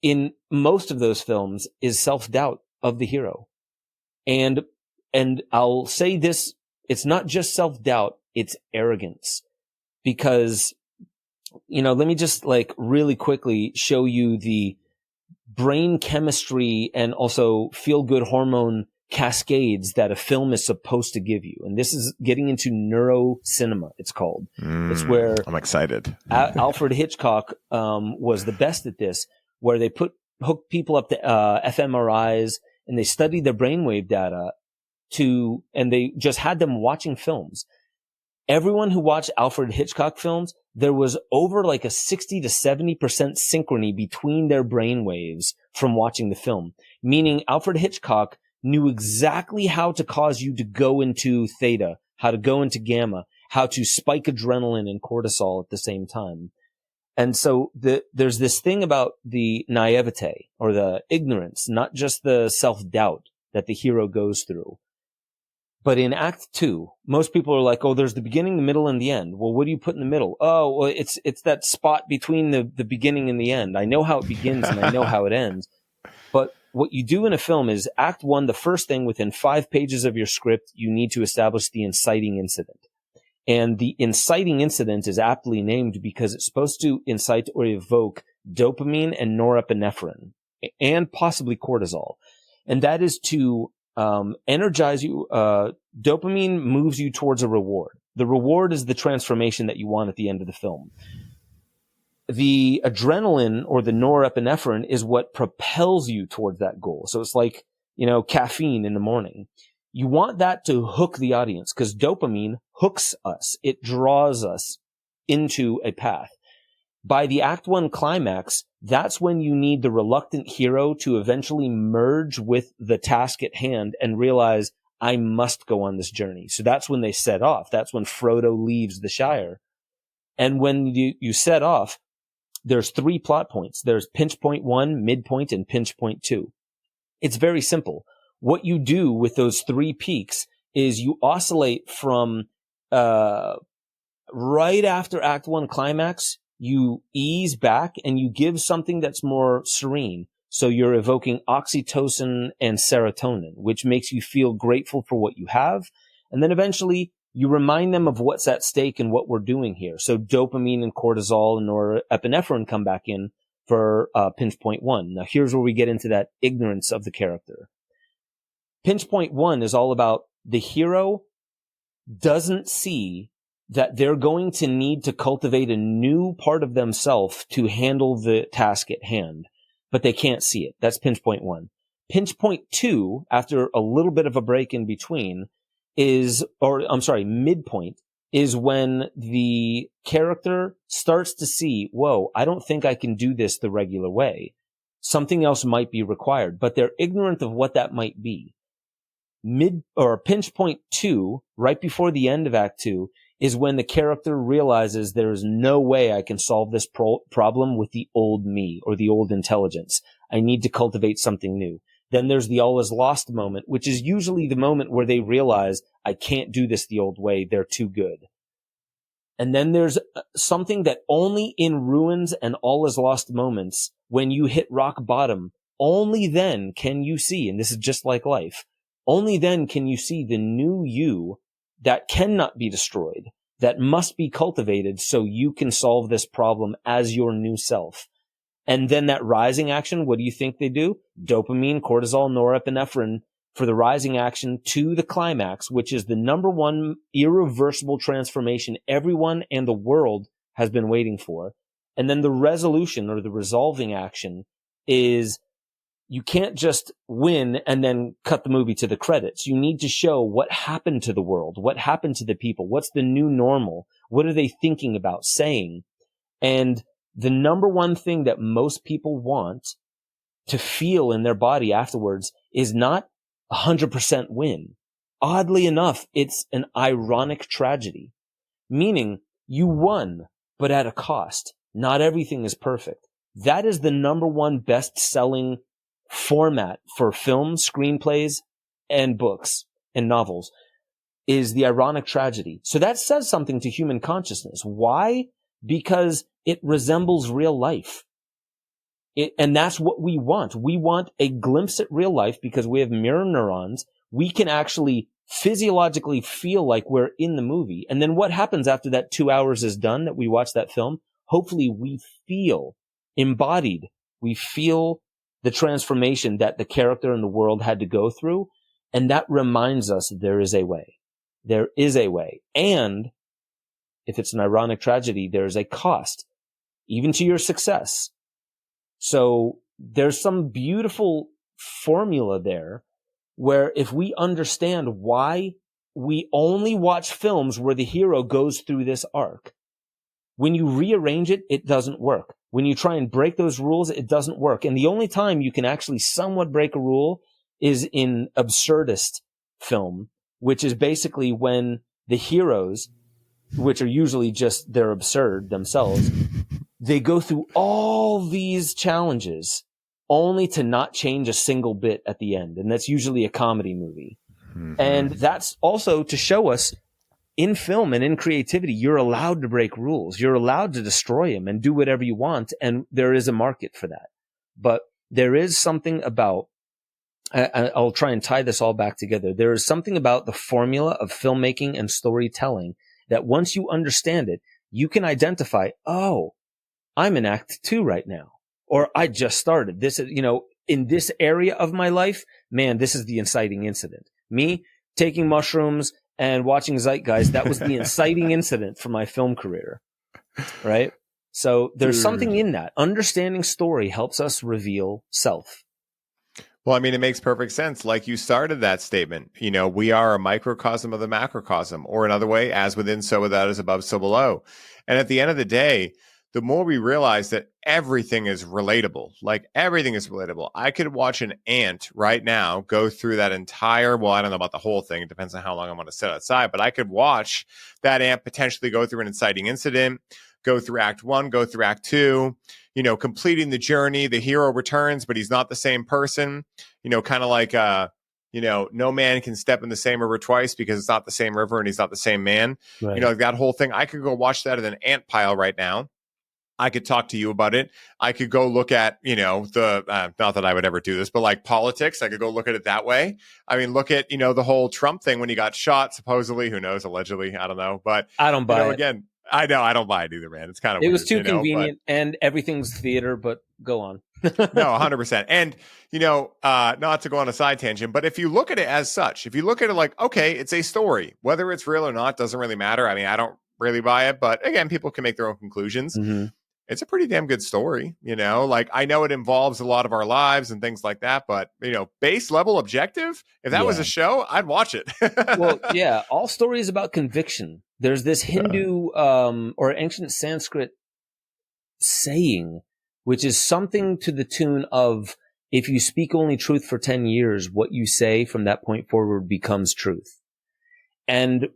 in most of those films is self-doubt of the hero. And I'll say this, it's not just self-doubt, it's arrogance. Because, you know, let me just like really quickly show you the brain chemistry and also feel-good hormone cascades that a film is supposed to give you. And this is getting into neurocinema, it's called. It's where I'm excited. Alfred Hitchcock was the best at this, where they hooked people up to fMRIs and they studied their brainwave data and they just had them watching films. Everyone who watched Alfred Hitchcock films, there was over like a 60 to 70% synchrony between their brainwaves from watching the film. Meaning Alfred Hitchcock knew exactly how to cause you to go into theta, how to go into gamma, how to spike adrenaline and cortisol at the same time. And so there's this thing about the naivete or the ignorance, not just the self-doubt that the hero goes through. But in Act 2, most people are like, oh, there's the beginning, the middle, and the end. Well, what do you put in the middle? Oh, well, it's that spot between the beginning and the end. I know how it begins and I know how it ends. But what you do in a film is Act 1, the first thing within 5 pages of your script, you need to establish the inciting incident. And the inciting incident is aptly named because it's supposed to incite or evoke dopamine and norepinephrine and possibly cortisol. And that is to energize you. Dopamine moves you towards a reward. The reward is the transformation that you want at the end of the film. The adrenaline or the norepinephrine is what propels you towards that goal. So it's like, you know, caffeine in the morning. You want that to hook the audience because dopamine hooks us. It draws us into a path. By the Act 1 climax, that's when you need the reluctant hero to eventually merge with the task at hand and realize, I must go on this journey. So that's when they set off. That's when Frodo leaves the Shire. And when you set off, there's 3 plot points. There's pinch point 1, midpoint, and pinch point 2. It's very simple. What you do with those 3 peaks is you oscillate from right after Act 1 climax, you ease back and you give something that's more serene. So you're evoking oxytocin and serotonin, which makes you feel grateful for what you have. And then eventually you remind them of what's at stake and what we're doing here. So dopamine and cortisol and norepinephrine come back in for pinch point 1. Now here's where we get into that ignorance of the character. Pinch point 1 is all about the hero doesn't see that they're going to need to cultivate a new part of themselves to handle the task at hand. but they can't see it. That's pinch point 1. Pinch point 2, after a little bit of a break in between, midpoint is when the character starts to see, whoa, I don't think I can do this the regular way. Something else might be required, but they're ignorant of what that might be. Pinch point 2, right before the end of Act 2, is when the character realizes there is no way I can solve this problem with the old me or the old intelligence. I need to cultivate something new. Then there's the all is lost moment, which is usually the moment where they realize I can't do this the old way. They're too good. And then there's something that only in ruins and all is lost moments, when you hit rock bottom, only then can you see, and this is just like life, only then can you see the new you that cannot be destroyed, that must be cultivated so you can solve this problem as your new self. And then that rising action, what do you think they do? Dopamine, cortisol, norepinephrine for the rising action to the climax, which is the number one irreversible transformation everyone and the world has been waiting for. And then the resolution or the resolving action is you can't just win and then cut the movie to the credits. You need to show what happened to the world, what happened to the people, what's the new normal, what are they thinking about, saying. And the number one thing that most people want to feel in their body afterwards is not 100% win. Oddly enough, it's an ironic tragedy, meaning you won, but at a cost. Not everything is perfect. That is the number one best-selling format for films, screenplays, and books and novels, is the ironic tragedy. So that says something to human consciousness. Why? Because it resembles real life. And that's what we want. We want a glimpse at real life because we have mirror neurons. We can actually physiologically feel like we're in the movie. And then what happens after that 2 hours is done that we watch that film? Hopefully we feel embodied. We feel the transformation that the character and the world had to go through. And that reminds us there is a way. There is a way. And if it's an ironic tragedy, there's a cost, even to your success. So there's some beautiful formula there where if we understand why we only watch films where the hero goes through this arc, when you rearrange it, it doesn't work. When you try and break those rules, it doesn't work. And the only time you can actually somewhat break a rule is in absurdist film, which is basically when the heroes, which are usually just, they're absurd themselves, they go through all these challenges only to not change a single bit at the end. And that's usually a comedy movie. Mm-hmm. And that's also to show us in film and in creativity, you're allowed to break rules. You're allowed to destroy them and do whatever you want. And there is a market for that. But there is something about, I'll try and tie this all back together. There is something about the formula of filmmaking and storytelling that once you understand it, you can identify, oh, I'm in Act 2 right now, or I just started. This is, in this area of my life, man, this is the inciting incident. Me taking mushrooms and watching Zeitgeist, that was the inciting incident for my film career, right? So there's something in that. Understanding story helps us reveal self. Well, I mean, it makes perfect sense. Like you started that statement, we are a microcosm of the macrocosm, or another way, as within, so without, as above, so below. And at the end of the day, the more we realize that everything is relatable, like everything is relatable. I could watch an ant right now go through that entire, well, I don't know about the whole thing. It depends on how long I'm going to sit outside, but I could watch that ant potentially go through an inciting incident, go through Act 1, go through Act 2, completing the journey. The hero returns, but he's not the same person, kind of like, no man can step in the same river twice because it's not the same river and he's not the same man. Right. Like that whole thing. I could go watch that at an ant pile right now. I could talk to you about it. I could go look at, not that I would ever do this, but like politics, I could go look at it that way. I mean, look at, the whole Trump thing when he got shot, supposedly, who knows, allegedly, I don't know. But I don't buy it. Again, I know, I don't buy it either, man. It's kind of weird. It was too convenient and everything's theater, but go on. No, 100%. And, not to go on a side tangent, but if you look at it as such, if you look at it like, okay, it's a story, whether it's real or not, doesn't really matter. I mean, I don't really buy it, but again, people can make their own conclusions. Mm-hmm. it's a pretty damn good story, you know, like I know it involves a lot of our lives and things like that, but you know, base level objective, if that was a show, I'd watch it. Well, yeah, all stories about conviction. There's this Hindu or ancient Sanskrit saying, which is something to the tune of, if you speak only truth for 10 years, what you say from that point forward becomes truth. And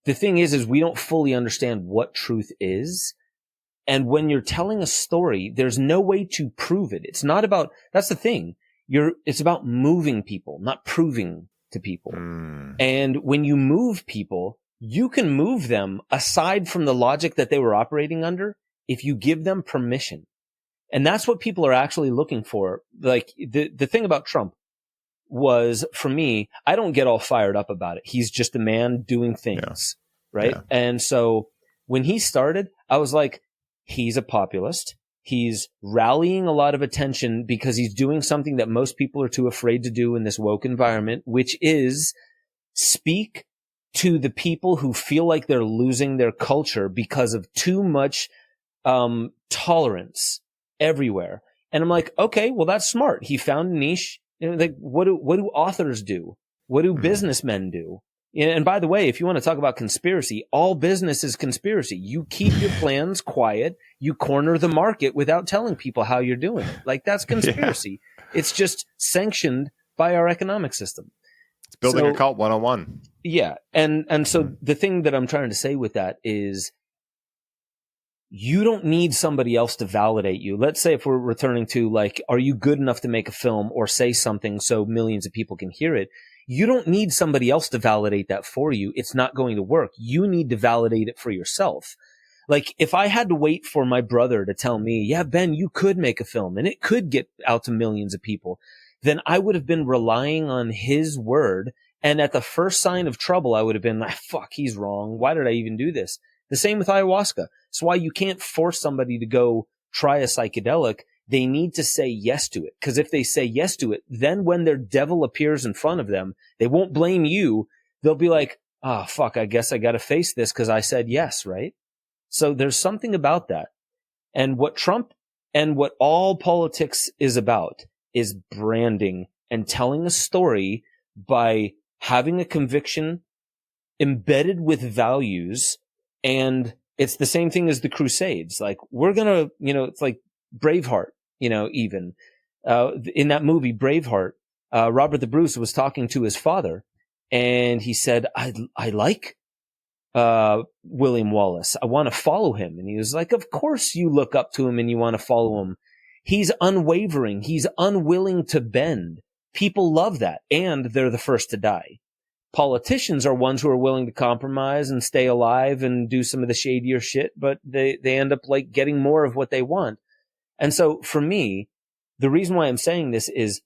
the thing is we don't fully understand what truth is. And when you're telling a story, there's no way to prove it. It's not about, that's the thing. It's about moving people, not proving to people. And when you move people, you can move them aside from the logic that they were operating under if you give them permission. And that's what people are actually looking for. Like the thing about Trump was, for me, I don't get all fired up about it. He's just a man doing things, right? Yeah. And so when he started, I was like, he's a populist. He's rallying a lot of attention because he's doing something that most people are too afraid to do in this woke environment, which is speak to the people who feel like they're losing their culture because of too much tolerance everywhere. And I'm like, okay, well, that's smart. He found a niche. You know, like, what do authors do? What do businessmen do? And by the way, if you want to talk about conspiracy, all business is conspiracy. You keep your plans quiet. You corner the market without telling people how you're doing it. Like, that's conspiracy. It's just sanctioned by our economic system. It's building a cult 101. Yeah. And so the thing that I'm trying to say with that is, you don't need somebody else to validate you. Let's say if we're returning to, like, are you good enough to make a film or say something so millions of people can hear it? You don't need somebody else to validate that for you. It's not going to work. You need to validate it for yourself. Like, if I had to wait for my brother to tell me, yeah, Ben, you could make a film and it could get out to millions of people, then I would have been relying on his word. And at the first sign of trouble, I would have been like, fuck, he's wrong. Why did I even do this? The same with ayahuasca. It's why you can't force somebody to go try a psychedelic. They need to say yes to it. Because if they say yes to it, then when their devil appears in front of them, they won't blame you. They'll be like, oh, fuck, I guess I got to face this because I said yes, right? So there's something about that. And what Trump and what all politics is about is branding and telling a story by having a conviction embedded with values. And it's the same thing as the Crusades. Like, we're going to, you know, it's like Braveheart, you know, even in that movie, Braveheart, Robert the Bruce was talking to his father and he said, I like William Wallace. I want to follow him. And he was like, of course you look up to him and you want to follow him. He's unwavering. He's unwilling to bend. People love that. And they're the first to die. Politicians are ones who are willing to compromise and stay alive and do some of the shadier shit, but they end up like getting more of what they want. And so for me, the reason why I'm saying this is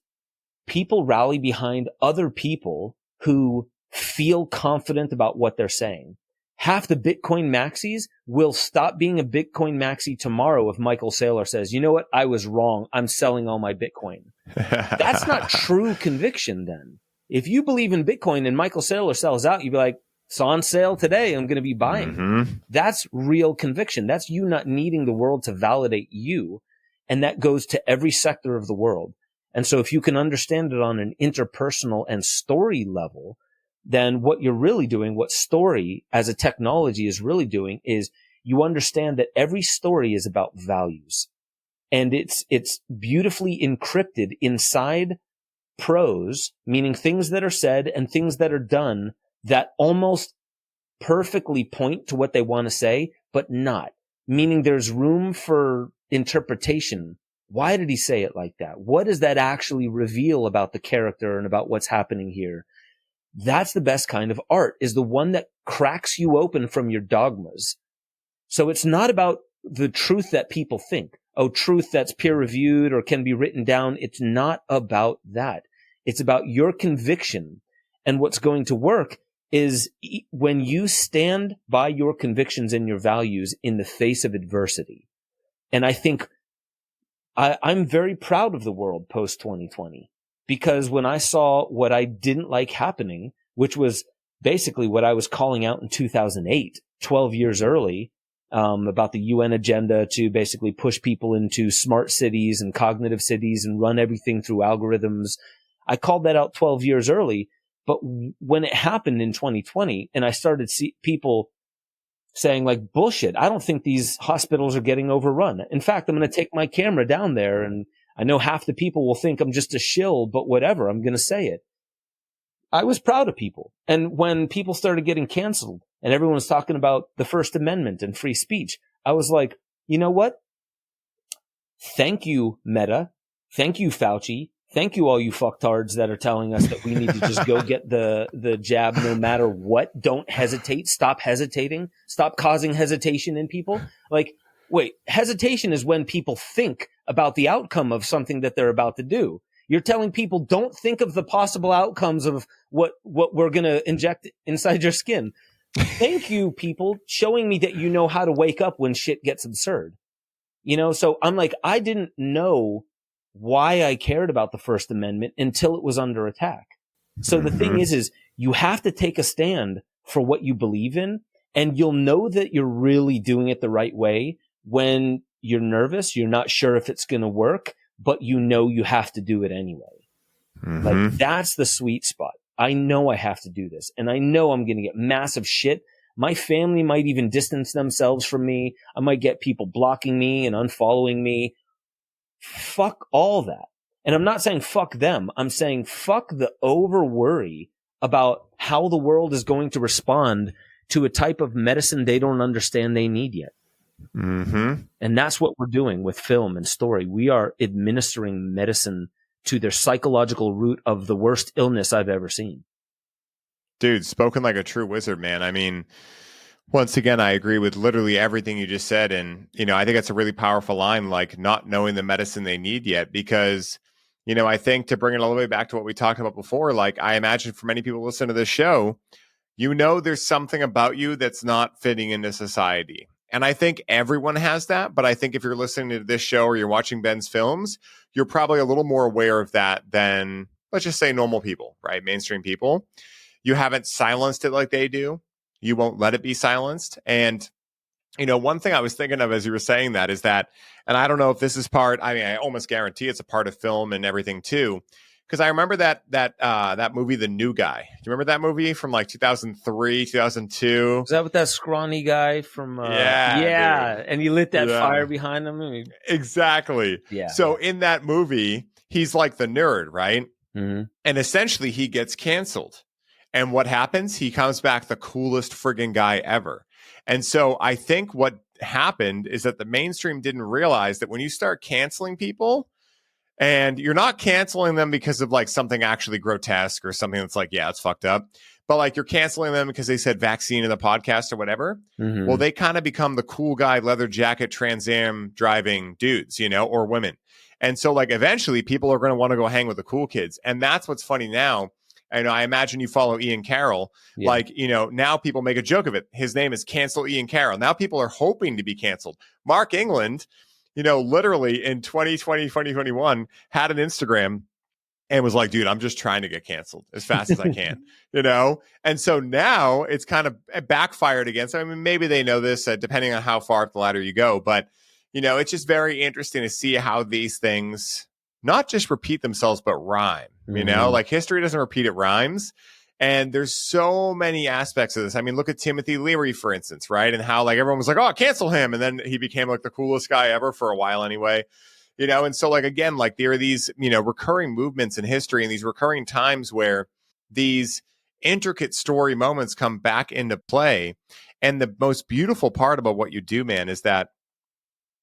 people rally behind other people who feel confident about what they're saying. Half the Bitcoin maxis will stop being a Bitcoin maxi tomorrow if Michael Saylor says, you know what? I was wrong. I'm selling all my Bitcoin. That's not true conviction then. If you believe in Bitcoin and Michael Saylor sells out, you'd be like, it's on sale today. I'm going to be buying. Mm-hmm. That's real conviction. That's you not needing the world to validate you. And that goes to every sector of the world. And so if you can understand it on an interpersonal and story level, then what you're really doing, what story as a technology is really doing, is you understand that every story is about values. And it's beautifully encrypted inside prose, meaning things that are said and things that are done that almost perfectly point to what they want to say, but not. Meaning there's room for interpretation. Why did he say it like that? What does that actually reveal about the character and about what's happening here? That's the best kind of art, is the one that cracks you open from your dogmas. So it's not about the truth that people think. Oh, truth that's peer reviewed or can be written down. It's not about that. It's about your conviction. And what's going to work is when you stand by your convictions and your values in the face of adversity. And I think I'm very proud of the world post 2020, because when I saw what I didn't like happening, which was basically what I was calling out in 2008, 12 years early, about the UN agenda to basically push people into smart cities and cognitive cities and run everything through algorithms. I called that out 12 years early, but when it happened in 2020 and I started see people saying like, bullshit, I don't think these hospitals are getting overrun. In fact, I'm going to take my camera down there, and I know half the people will think I'm just a shill, but whatever, I'm going to say it. I was proud of people. And when people started getting canceled and everyone was talking about the First Amendment and free speech, I was like, you know what? Thank you, Meta. Thank you, Fauci. Thank you, all you fucktards that are telling us that we need to just go get the jab no matter what. Don't hesitate. Stop hesitating. Stop causing hesitation in people. Like, wait, hesitation is when people think about the outcome of something that they're about to do. You're telling people don't think of the possible outcomes of what we're going to inject inside your skin. Thank you, people, showing me that you know how to wake up when shit gets absurd. You know, so I'm like, I didn't know why I cared about the First Amendment until it was under attack. So the thing is you have to take a stand for what you believe in, and you'll know that you're really doing it the right way when you're nervous, you're not sure if it's going to work, but you know you have to do it anyway. Like, that's the sweet spot. I know I have to do this, and I know I'm going to get massive shit. My family might even distance themselves from me. I might get people blocking me and unfollowing me. Fuck all that. And I'm not saying fuck them. I'm saying fuck the over worry about how the world is going to respond to a type of medicine they don't understand they need yet. And that's what we're doing with film and story. We are administering medicine to their psychological root of the worst illness I've ever seen. Dude, spoken like a true wizard, man. I mean, once again, I agree with literally everything you just said. And, you know, I think it's a really powerful line, like not knowing the medicine they need yet, because, you know, I think to bring it all the way back to what we talked about before, like I imagine for many people listening to this show, you know, there's something about you that's not fitting into society. And I think everyone has that. But I think if you're listening to this show or you're watching Ben's films, you're probably a little more aware of that than, let's just say, normal people, right? Mainstream people. You haven't silenced it like they do. You won't let it be silenced. And, you know, one thing I was thinking of as you were saying that is that, and I don't know if this is part, I mean, I almost guarantee it's a part of film and everything too. Because I remember that movie, The New Guy. Do you remember that movie from like 2003, 2002? Is that with that scrawny guy from? Yeah. Dude. And he lit that fire behind him. Exactly. Yeah. So in that movie, he's like the nerd, right? Mm-hmm. And essentially he gets canceled. And what happens? He comes back the coolest friggin' guy ever. And so I think what happened is that the mainstream didn't realize that when you start canceling people, and you're not canceling them because of like something actually grotesque or something that's like, yeah, it's fucked up, but like you're canceling them because they said vaccine in the podcast or whatever. Well, they kind of become the cool guy, leather jacket, Trans Am driving dudes, you know, or women. And so like eventually people are going to want to go hang with the cool kids. And that's what's funny now. I know, I imagine you follow Ian Carroll. Yeah. Like, you know, now people make a joke of it. His name is Cancel Ian Carroll. Now people are hoping to be canceled. Mark England, you know, literally in 2020, 2021, had an Instagram and was like, dude, I'm just trying to get canceled as fast as I can, you know? And so now it's kind of backfired against. I mean, maybe they know this, depending on how far up the ladder you go. But, you know, it's just very interesting to see how these things not just repeat themselves, but rhyme. You know, like history doesn't repeat, it rhymes. And there's so many aspects of this. I mean, look at Timothy Leary, for instance, right? And how like everyone was like, oh, cancel him. And then he became like the coolest guy ever for a while anyway. You know, and so like, again, like there are these, you know, recurring movements in history and these recurring times where these intricate story moments come back into play. And the most beautiful part about what you do, man, is that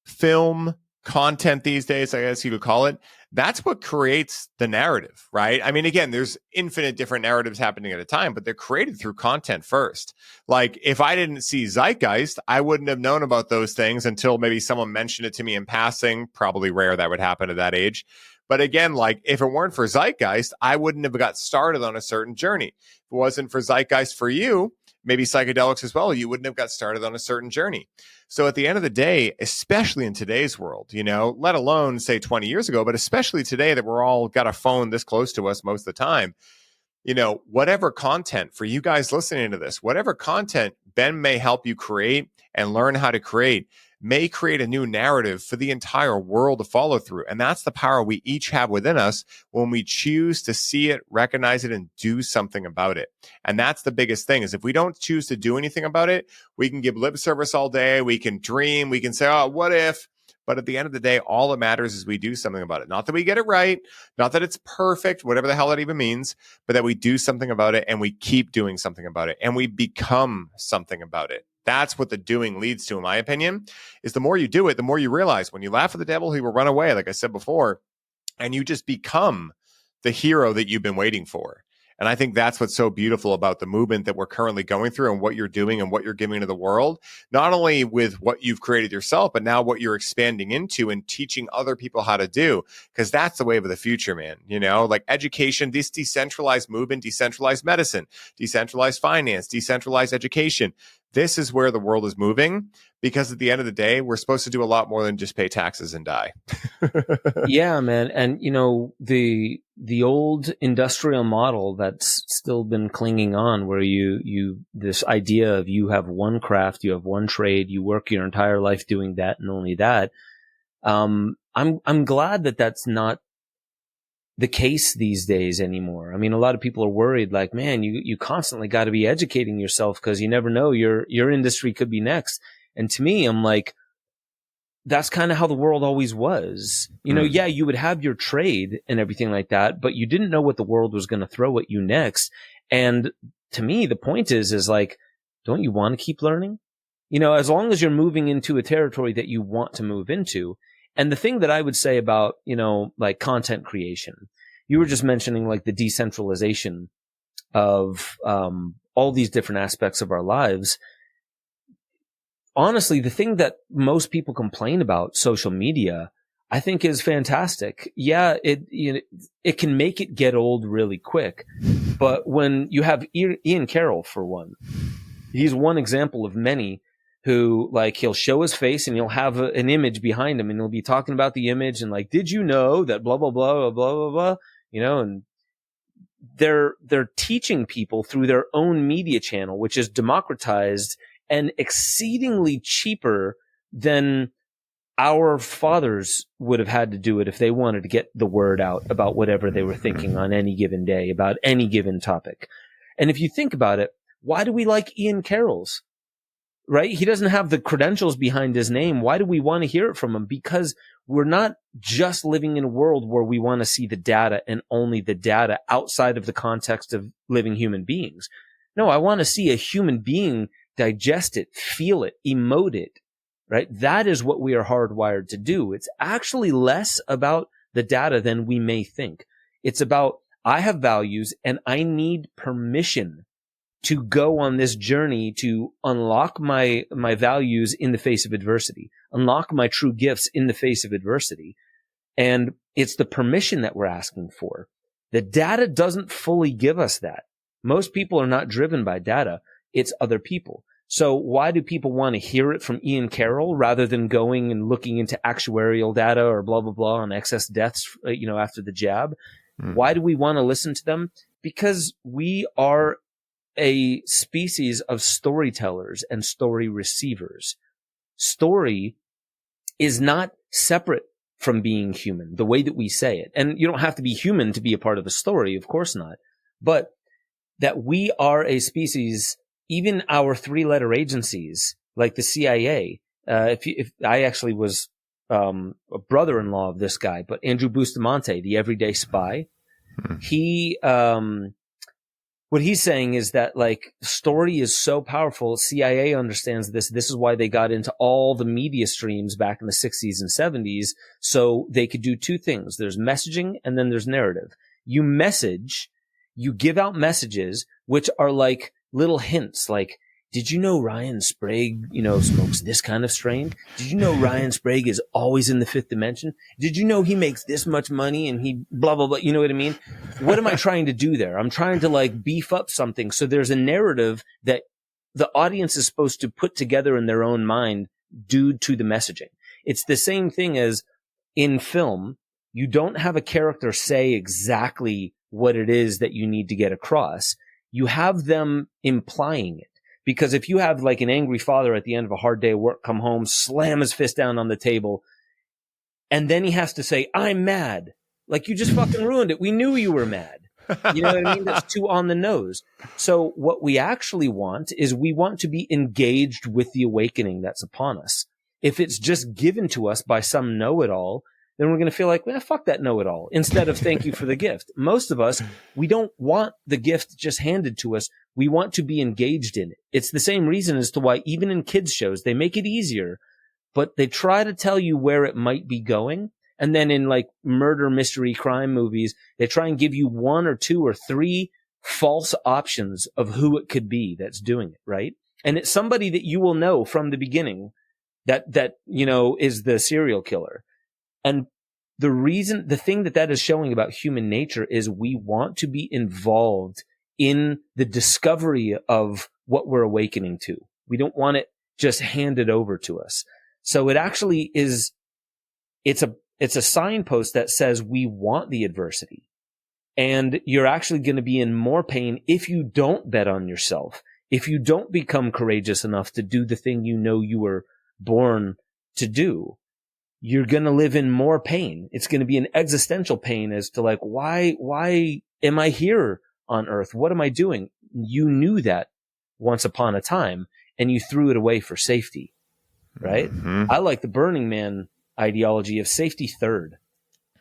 film content these days, I guess you could call it, that's what creates the narrative, right? I mean, again, there's infinite different narratives happening at a time, but they're created through content first. Like if I didn't see Zeitgeist, I wouldn't have known about those things until maybe someone mentioned it to me in passing. Probably rare that would happen at that age. But again, like if it weren't for Zeitgeist, I wouldn't have got started on a certain journey. If it wasn't for Zeitgeist for you, maybe psychedelics as well, you wouldn't have got started on a certain journey. So at the end of the day, especially in today's world, you know, let alone say 20 years ago, but especially today that we're all got a phone this close to us most of the time, you know, whatever content for you guys listening to this, whatever content Ben may help you create and learn how to create, may create a new narrative for the entire world to follow through. And that's the power we each have within us when we choose to see it, recognize it, and do something about it. And that's the biggest thing, is if we don't choose to do anything about it, we can give lip service all day. We can dream. We can say, oh, what if? But at the end of the day, all that matters is we do something about it. Not that we get it right, not that it's perfect, whatever the hell that even means, but that we do something about it and we keep doing something about it and we become something about it. That's what the doing leads to, in my opinion, is the more you do it, the more you realize when you laugh at the devil, he will run away, like I said before, and you just become the hero that you've been waiting for. And I think that's what's so beautiful about the movement that we're currently going through and what you're doing and what you're giving to the world, not only with what you've created yourself, but now what you're expanding into and teaching other people how to do, because that's the wave of the future, man. You know, like education, this decentralized movement, decentralized medicine, decentralized finance, decentralized education. This is where the world is moving, because at the end of the day, we're supposed to do a lot more than just pay taxes and die. Yeah, man. And, you know, the old industrial model that's still been clinging on, where this idea of you have one craft, you have one trade, you work your entire life doing that and only that. I'm glad that that's not the case these days anymore. I mean, a lot of people are worried, like, man, you constantly got to be educating yourself because you never know, your industry could be next. And to me, I'm like, that's kind of how the world always was. You know, yeah, you would have your trade and everything like that, but you didn't know what the world was going to throw at you next. And to me, the point is like, don't you want to keep learning? You know, as long as you're moving into a territory that you want to move into. And the thing that I would say about, you know, like content creation, you were just mentioning like the decentralization of all these different aspects of our lives. Honestly, the thing that most people complain about social media, I think, is fantastic. Yeah, it can make it get old really quick. But when you have Ian Carroll, for one, he's one example of many who, like, he'll show his face and he'll have an image behind him and he'll be talking about the image and like, did you know that blah, blah, blah, blah, blah, blah, blah, you know, and they're teaching people through their own media channel, which is democratized and exceedingly cheaper than our fathers would have had to do it if they wanted to get the word out about whatever they were thinking on any given day about any given topic. And if you think about it, why do we like Ian Carroll's? Right? He doesn't have the credentials behind his name. Why do we want to hear it from him? Because we're not just living in a world where we want to see the data and only the data outside of the context of living human beings. No, I want to see a human being digest it, feel it, emote it, right? That is what we are hardwired to do. It's actually less about the data than we may think. It's about, I have values and I need permission to go on this journey to unlock my values in the face of adversity, unlock my true gifts in the face of adversity. And it's the permission that we're asking for. The data doesn't fully give us that. Most people are not driven by data. It's other people. So why do people want to hear it from Ian Carroll rather than going and looking into actuarial data or blah, blah, blah on excess deaths, you know, after the jab? Why do we want to listen to them? Because we are a species of storytellers and story receivers. Story is not separate from being human, the way that we say it. And you don't have to be human to be a part of a story, of course not. But that we are a species, even our 3-letter agencies, like the CIA. If I actually was a brother-in-law of this guy, but Andrew Bustamante, the everyday spy, he what he's saying is that, like, story is so powerful. CIA understands this. This is why they got into all the media streams back in the 60s and 70s. So they could do two things. There's messaging and then there's narrative. You message, you give out messages, which are like little hints, like, did you know Ryan Sprague, you know, smokes this kind of strain? Did you know Ryan Sprague is always in the 5th dimension? Did you know he makes this much money and he blah, blah, blah? You know what I mean? What am I trying to do there? I'm trying to, like, beef up something. So there's a narrative that the audience is supposed to put together in their own mind due to the messaging. It's the same thing as in film. You don't have a character say exactly what it is that you need to get across. You have them implying it. Because if you have like an angry father at the end of a hard day of work, come home, slam his fist down on the table, and then he has to say, I'm mad. Like, you just fucking ruined it. We knew you were mad. You know what I mean? That's too on the nose. So what we actually want is we want to be engaged with the awakening that's upon us. If it's just given to us by some know-it-all, then we're going to feel like, well, fuck that know-it-all, instead of thank you for the gift. Most of us, we don't want the gift just handed to us. We want to be engaged in it. It's the same reason as to why even in kids shows, they make it easier, but they try to tell you where it might be going. And then in like murder, mystery, crime movies, they try and give you 1 or 2 or 3 false options of who it could be that's doing it, right? And it's somebody that you will know from the beginning that, you know, is the serial killer. And the thing that is showing about human nature is we want to be involved in the discovery of what we're awakening to. We don't want it just handed over to us. So it actually is, it's a signpost that says we want the adversity. And you're actually going to be in more pain if you don't bet on yourself, if you don't become courageous enough to do the thing you know you were born to do. You're going to live in more pain. It's going to be an existential pain as to like, why am I here on earth? What am I doing? You knew that once upon a time and you threw it away for safety, right? Mm-hmm. I like the Burning Man ideology of safety third.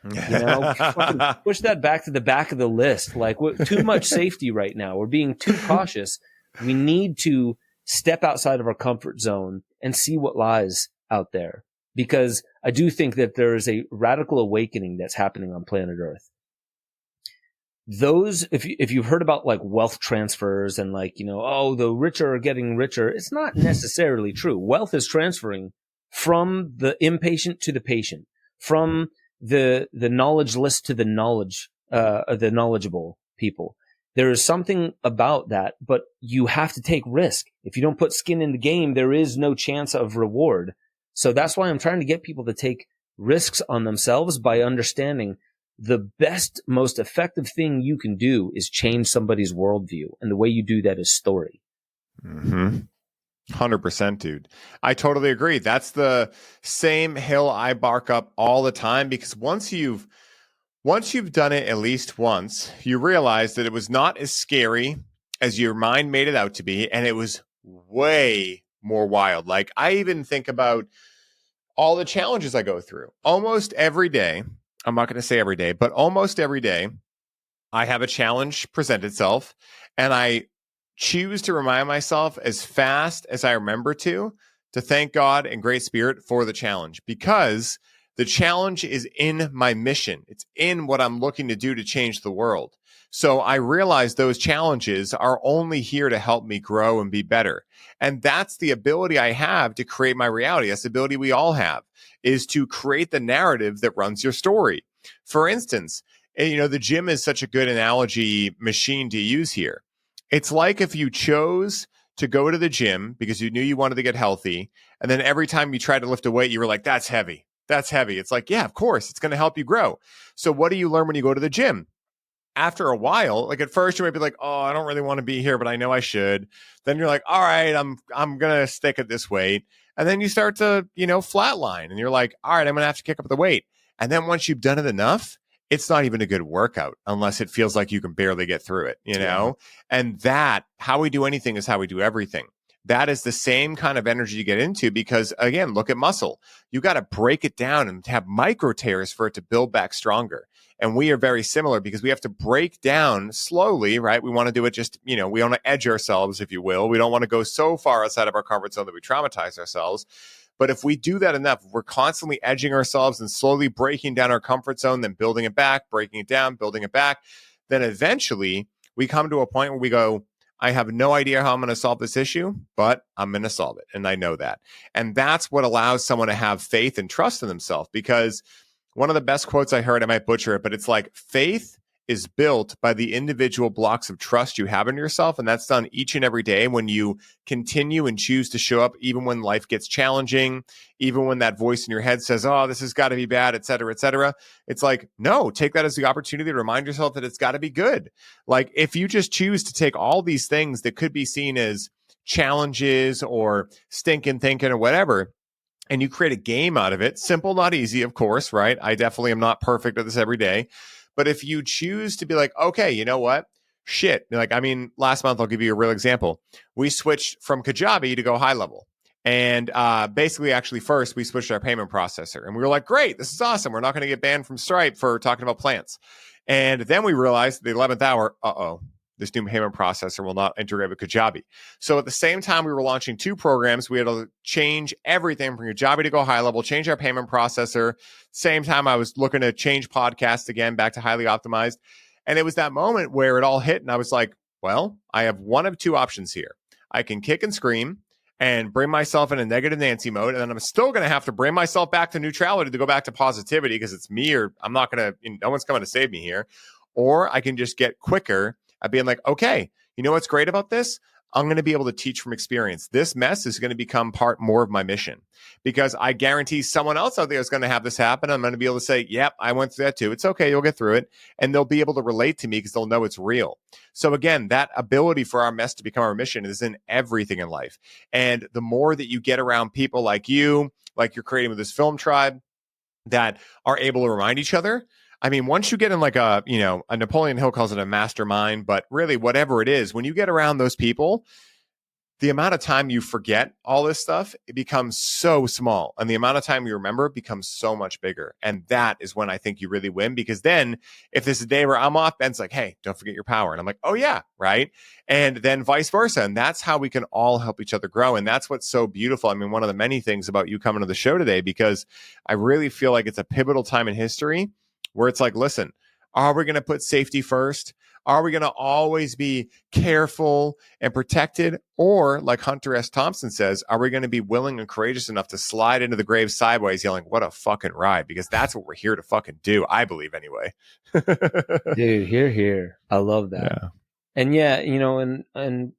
You know, fucking push that back to the back of the list. Like, too much safety right now. We're being too cautious. We need to step outside of our comfort zone and see what lies out there. Because I do think that there is a radical awakening that's happening on planet Earth. Those, if you've heard about like wealth transfers and like, you know, oh, the richer are getting richer, it's not necessarily true. Wealth is transferring from the impatient to the patient, from the knowledgeless to the knowledgeable people. There is something about that, but you have to take risk. If you don't put skin in the game, there is no chance of reward. So that's why I'm trying to get people to take risks on themselves by understanding the best, most effective thing you can do is change somebody's worldview. And the way you do that is story. Mm-hmm. 100%, dude. I totally agree. That's the same hill I bark up all the time, because once you've done it at least once, you realize that it was not as scary as your mind made it out to be, and it was way more wild. Like, I even think about all the challenges I go through. Almost every day, I'm not going to say every day, but almost every day, I have a challenge present itself, and I choose to remind myself as fast as I remember to thank God and Great Spirit for the challenge, because the challenge is in my mission. It's in what I'm looking to do to change the world. So I realize those challenges are only here to help me grow and be better. And that's the ability I have to create my reality. That's the ability we all have, is to create the narrative that runs your story. For instance, you know, the gym is such a good analogy machine to use here. It's like if you chose to go to the gym because you knew you wanted to get healthy, and then every time you tried to lift a weight, you were like, that's heavy. That's heavy. It's like, yeah, of course, it's going to help you grow. So what do you learn when you go to the gym? After a while, like at first you might be like, oh, I don't really want to be here, but I know I should. Then you're like, all right, I'm going to stick at this weight. And then you start to, you know, flatline, and you're like, all right, I'm going to have to kick up the weight. And then once you've done it enough, it's not even a good workout unless it feels like you can barely get through it, you know? Yeah. And that, how we do anything is how we do everything. That is the same kind of energy you get into, because again, look at muscle. You got to break it down and have micro tears for it to build back stronger. And we are very similar, because we have to break down slowly, right? We want to do it just, you know, we want to edge ourselves, if you will. We don't want to go so far outside of our comfort zone that we traumatize ourselves. But if we do that enough, we're constantly edging ourselves and slowly breaking down our comfort zone, then building it back, breaking it down, building it back. Then eventually we come to a point where we go, I have no idea how I'm going to solve this issue, but I'm going to solve it. And I know that. And that's what allows someone to have faith and trust in themselves. Because one of the best quotes I heard, I might butcher it, but it's like, faith is built by the individual blocks of trust you have in yourself. And that's done each and every day when you continue and choose to show up, even when life gets challenging, even when that voice in your head says, oh, this has got to be bad, et cetera, et cetera. It's like, no, take that as the opportunity to remind yourself that it's got to be good. Like, if you just choose to take all these things that could be seen as challenges or stinking thinking or whatever, and you create a game out of it. Simple, not easy, of course, right? I definitely am not perfect at this every day. But if you choose to be like, okay, you know what? Shit. Like, I mean, last month, I'll give you a real example. We switched from Kajabi to go high level. And basically, actually, first, we switched our payment processor. And we were like, great, this is awesome. We're not going to get banned from Stripe for talking about plants. And then we realized at the 11th hour, this new payment processor will not integrate with Kajabi. So at the same time we were launching two programs, we had to change everything from Kajabi to go high level, change our payment processor. Same time I was looking to change podcast again back to highly optimized. And it was that moment where it all hit. And I was like, well, I have one of two options here. I can kick and scream and bring myself in a negative Nancy mode. And then I'm still going to have to bring myself back to neutrality to go back to positivity because it's me or I'm not going to, no one's coming to save me here. Or I can just get quicker at being like, okay, you know what's great about this? I'm going to be able to teach from experience. This mess is going to become part more of my mission because I guarantee someone else out there is going to have this happen. I'm going to be able to say, yep, I went through that too. It's okay. You'll get through it. And they'll be able to relate to me because they'll know it's real. So again, that ability for our mess to become our mission is in everything in life. And the more that you get around people like you, like you're creating with this film tribe that are able to remind each other, I mean, once you get in like a Napoleon Hill calls it a mastermind, but really whatever it is, when you get around those people, the amount of time you forget all this stuff, it becomes so small. And the amount of time you remember becomes so much bigger. And that is when I think you really win, because then if there's a day where I'm off, Ben's like, hey, don't forget your power. And I'm like, oh yeah, right. And then vice versa. And that's how we can all help each other grow. And that's what's so beautiful. I mean, one of the many things about you coming to the show today, because I really feel like it's a pivotal time in history where it's like, listen, are we going to put safety first? Are we going to always be careful and protected? Or like Hunter S. Thompson says, are we going to be willing and courageous enough to slide into the grave sideways yelling, what a fucking ride? Because that's what we're here to fucking do. I believe anyway. Dude, here. I love that. Yeah. And yeah, and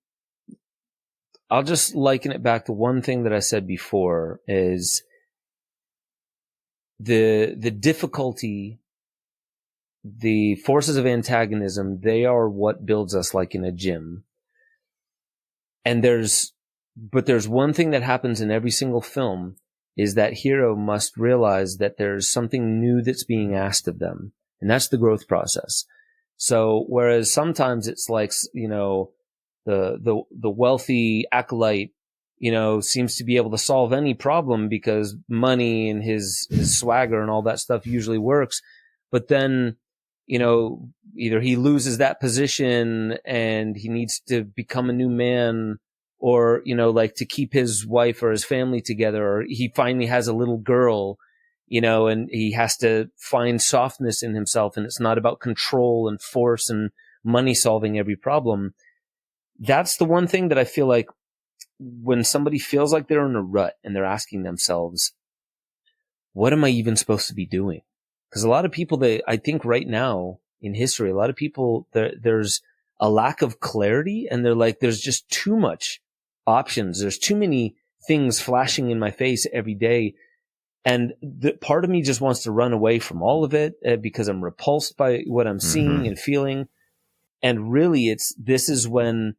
I'll just liken it back to one thing that I said before is the difficulty. The forces of antagonism, they are what builds us like in a gym. And there's one thing that happens in every single film is that hero must realize that there's something new that's being asked of them. And that's the growth process. So whereas sometimes it's like, the wealthy acolyte, seems to be able to solve any problem because money and his swagger and all that stuff usually works. But then, either he loses that position and he needs to become a new man or, like to keep his wife or his family together, or he finally has a little girl, and he has to find softness in himself. And it's not about control and force and money solving every problem. That's the one thing that I feel like when somebody feels like they're in a rut and they're asking themselves, what am I even supposed to be doing? Because a lot of people, I think right now in history, a lot of people, there's a lack of clarity and they're like, there's just too much options. There's too many things flashing in my face every day. And the part of me just wants to run away from all of it because I'm repulsed by what I'm seeing and feeling. And really this is when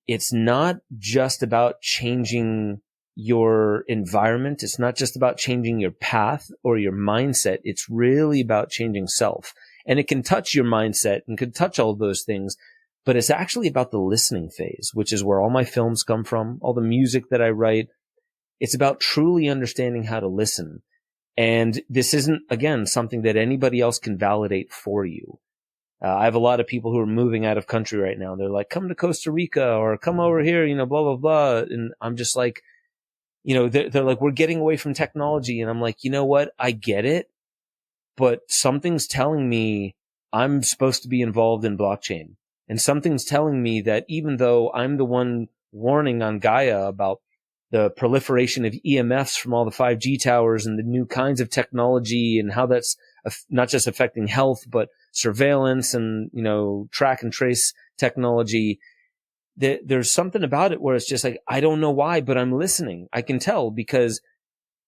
it's not just about changing your environment. It's not just about changing your path or your mindset. It's really about changing self. And it can touch your mindset and can touch all of those things, but it's actually about the listening phase, which is where all my films come from, all the music that I write. It's about truly understanding how to listen. And this isn't, again, something that anybody else can validate for you. I have a lot of people who are moving out of country right now. They're like, come to Costa Rica or come over here, blah, blah, blah. And I'm just like, they're like, we're getting away from technology. And I'm like, you know what? I get it, but something's telling me I'm supposed to be involved in blockchain. And something's telling me that even though I'm the one warning on Gaia about the proliferation of EMFs from all the 5G towers and the new kinds of technology and how that's not just affecting health, but surveillance and, track and trace technology, there's something about it where it's just like, I don't know why, but I'm listening. I can tell because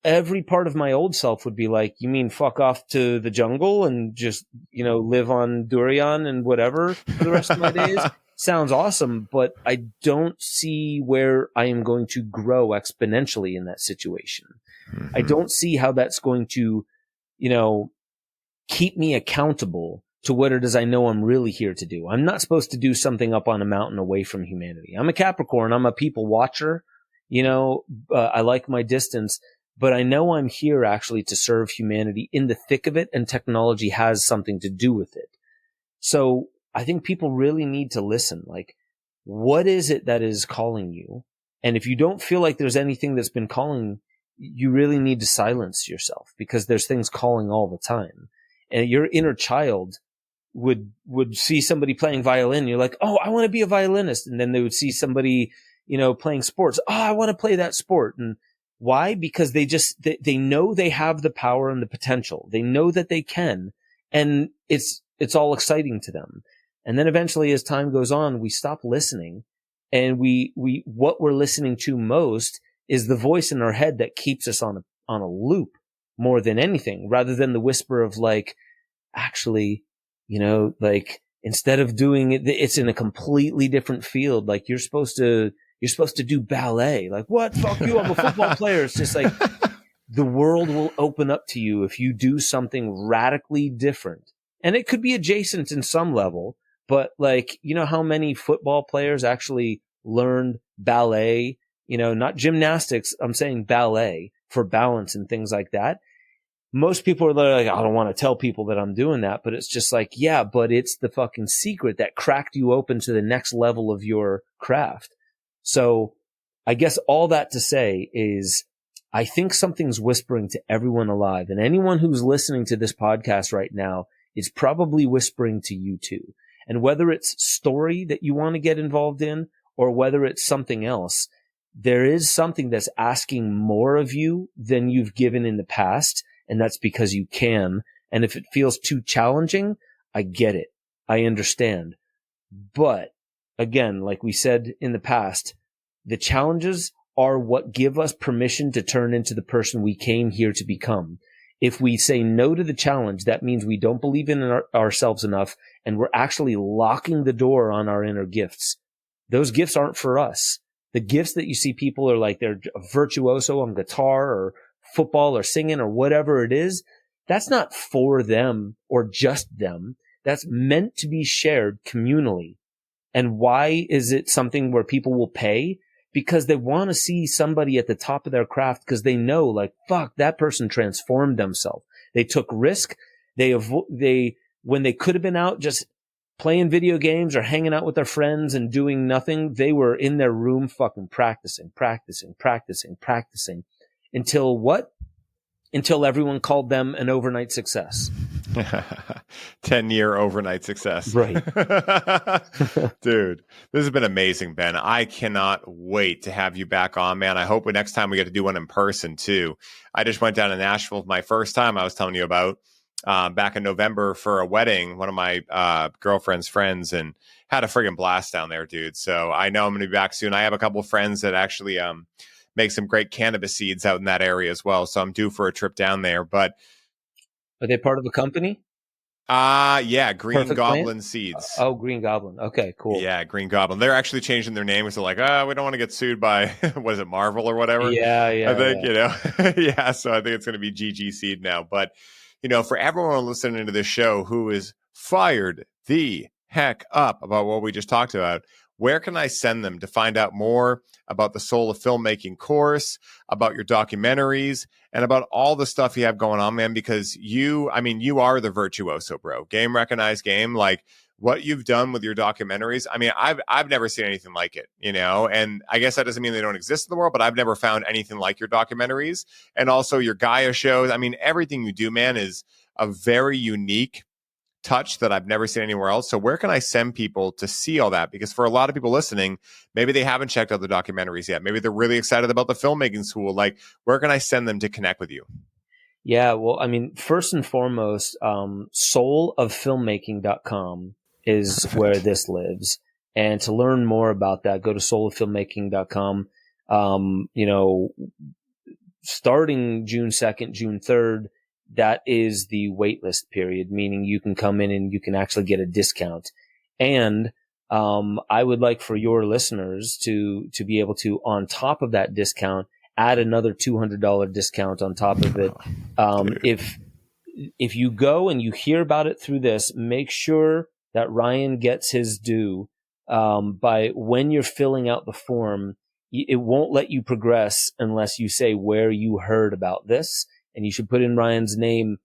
every part of my old self would be like, you mean fuck off to the jungle and just, live on durian and whatever for the rest of my days? sounds awesome, but I don't see where I am going to grow exponentially in that situation. Mm-hmm. I don't see how that's going to, keep me accountable to what it is I know I'm really here to do. I'm not supposed to do something up on a mountain away from humanity. I'm a Capricorn. I'm a people watcher. I like my distance, but I know I'm here actually to serve humanity in the thick of it, and technology has something to do with it. So I think people really need to listen. Like, what is it that is calling you? And if you don't feel like there's anything that's been calling, you really need to silence yourself, because there's things calling all the time. And your inner child would see somebody playing violin. You're like, oh, I want to be a violinist. And then they would see somebody, playing sports. Oh, I want to play that sport. And why? Because they know they have the power and the potential. They know that they can. And it's all exciting to them. And then eventually, as time goes on, we stop listening, and what we're listening to most is the voice in our head that keeps us on a loop more than anything, rather than the whisper of like, actually, like, instead of doing it, it's in a completely different field. Like, you're supposed to do ballet. Like, what? Fuck you. I'm a football player. It's just like, the world will open up to you if you do something radically different. And it could be adjacent in some level, but like, how many football players actually learned ballet, not gymnastics. I'm saying ballet for balance and things like that. Most people are like, I don't want to tell people that I'm doing that, but it's just like, yeah, but it's the fucking secret that cracked you open to the next level of your craft. So I guess all that to say is, I think something's whispering to everyone alive, and anyone who's listening to this podcast right now is probably whispering to you too. And whether it's story that you want to get involved in, or whether it's something else, there is something that's asking more of you than you've given in the past. And that's because you can. And if it feels too challenging, I get it. I understand. But again, like we said in the past, the challenges are what give us permission to turn into the person we came here to become. If we say no to the challenge, that means we don't believe in ourselves enough, and we're actually locking the door on our inner gifts. Those gifts aren't for us. The gifts that you see people are like, they're a virtuoso on guitar or football or singing or whatever it is, that's not for them or just them. That's meant to be shared communally. And why is it something where people will pay? Because they want to see somebody at the top of their craft, because they know, like, fuck, that person transformed themselves. They took risk. When they could have been out just playing video games or hanging out with their friends and doing nothing, they were in their room fucking practicing. Until what? Until everyone called them an overnight success. 10-year overnight success. Right. Dude, this has been amazing, Ben. I cannot wait to have you back on, man. I hope next time we get to do one in person too. I just went down to Nashville for my first time, I was telling you about, back in November for a wedding, one of my girlfriend's friends, and had a friggin' blast down there, dude. So I know I'm going to be back soon. I have a couple of friends that actually make some great cannabis seeds out in that area as well. So I'm due for a trip down there. But are they part of a company? Yeah, Green Perfect Goblin Plant? Seeds. Oh, Green Goblin. Okay, cool. Yeah, Green Goblin. They're actually changing their name. So like, we don't want to get sued by, what is it, Marvel or whatever? Yeah. I think, yeah. So I think it's going to be GG Seed now. But, for everyone listening to this show who is fired the heck up about what we just talked about, where can I send them to find out more about the Soul of Filmmaking course, about your documentaries, and about all the stuff you have going on, man? Because you are the virtuoso, bro. Game recognized game. Like, what you've done with your documentaries, I've never seen anything like it, and I guess that doesn't mean they don't exist in the world, but I've never found anything like your documentaries. And also your Gaia shows. Everything you do, man, is a very unique touch that I've never seen anywhere else. So where can I send people to see all that? Because for a lot of people listening, maybe they haven't checked out the documentaries yet. Maybe they're really excited about the filmmaking school. Like, where can I send them to connect with you? Yeah, well, first and foremost, souloffilmmaking.com is Perfect. where this lives. And to learn more about that, go to souloffilmmaking.com. Starting June 2nd, June 3rd, that is the waitlist period, meaning you can come in and you can actually get a discount. And I would like for your listeners to be able to, on top of that discount, add another $200 discount on top of it. If you go and you hear about it through this, make sure that Ryan gets his due by when you're filling out the form. It won't let you progress unless you say where you heard about this, and you should put in Ryan's name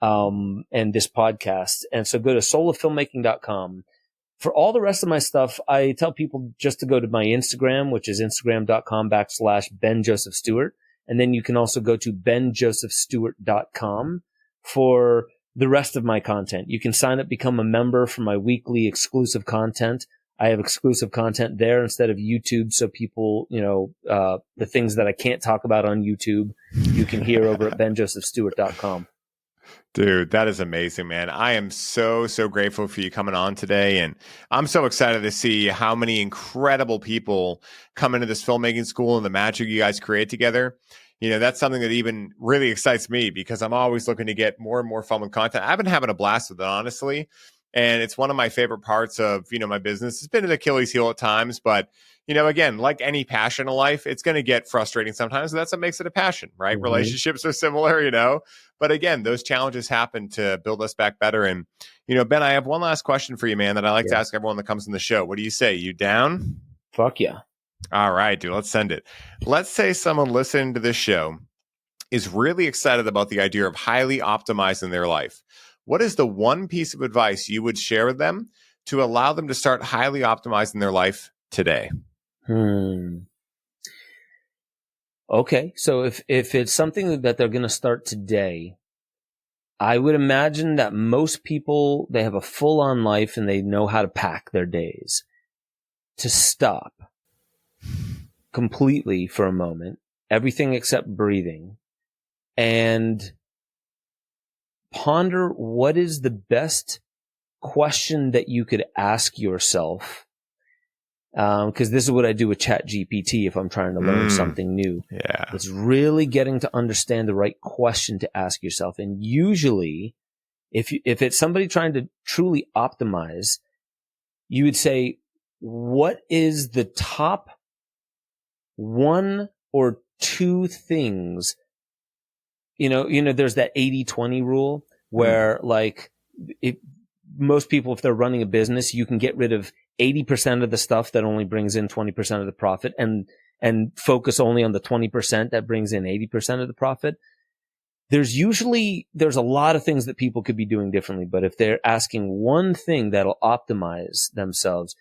and this podcast. And so go to souloffilmmaking.com. For all the rest of my stuff, I tell people just to go to my Instagram, which is instagram.com/Ben Joseph Stewart. And then you can also go to benjosephstewart.com for the rest of my content. You can sign up, become a member for my weekly exclusive content. I have exclusive content there instead of YouTube. So people, the things that I can't talk about on YouTube, you can hear over at benjosephstewart.com. Dude, that is amazing, man. I am so, so grateful for you coming on today. And I'm so excited to see how many incredible people come into this filmmaking school and the magic you guys create together. That's something that even really excites me because I'm always looking to get more and more fun with content. I've been having a blast with it, honestly. And it's one of my favorite parts of, my business. It's been an Achilles heel at times, but again, like any passion in life, it's going to get frustrating sometimes. So that's what makes it a passion, right? Mm-hmm. Relationships are similar, but again, those challenges happen to build us back better. And, Ben, I have one last question for you, man, that I like to ask everyone that comes on the show. What do you say? You down? Fuck yeah. All right, dude, let's send it. Let's say someone listening to this show is really excited about the idea of highly optimizing their life. What is the one piece of advice you would share with them to allow them to start highly optimizing their life today? Okay. So if it's something that they're going to start today, I would imagine that most people, they have a full on life and they know how to pack their days. To stop completely for a moment, everything except breathing, and ponder what is the best question that you could ask yourself. Because this is what I do with ChatGPT if I'm trying to learn something new. Yeah. It's really getting to understand the right question to ask yourself. And usually, if it's somebody trying to truly optimize, you would say, what is the top one or two things? There's that 80-20 rule where most people, if they're running a business, you can get rid of 80% of the stuff that only brings in 20% of the profit and focus only on the 20% that brings in 80% of the profit. There's a lot of things that people could be doing differently, but if they're asking one thing that'll optimize themselves,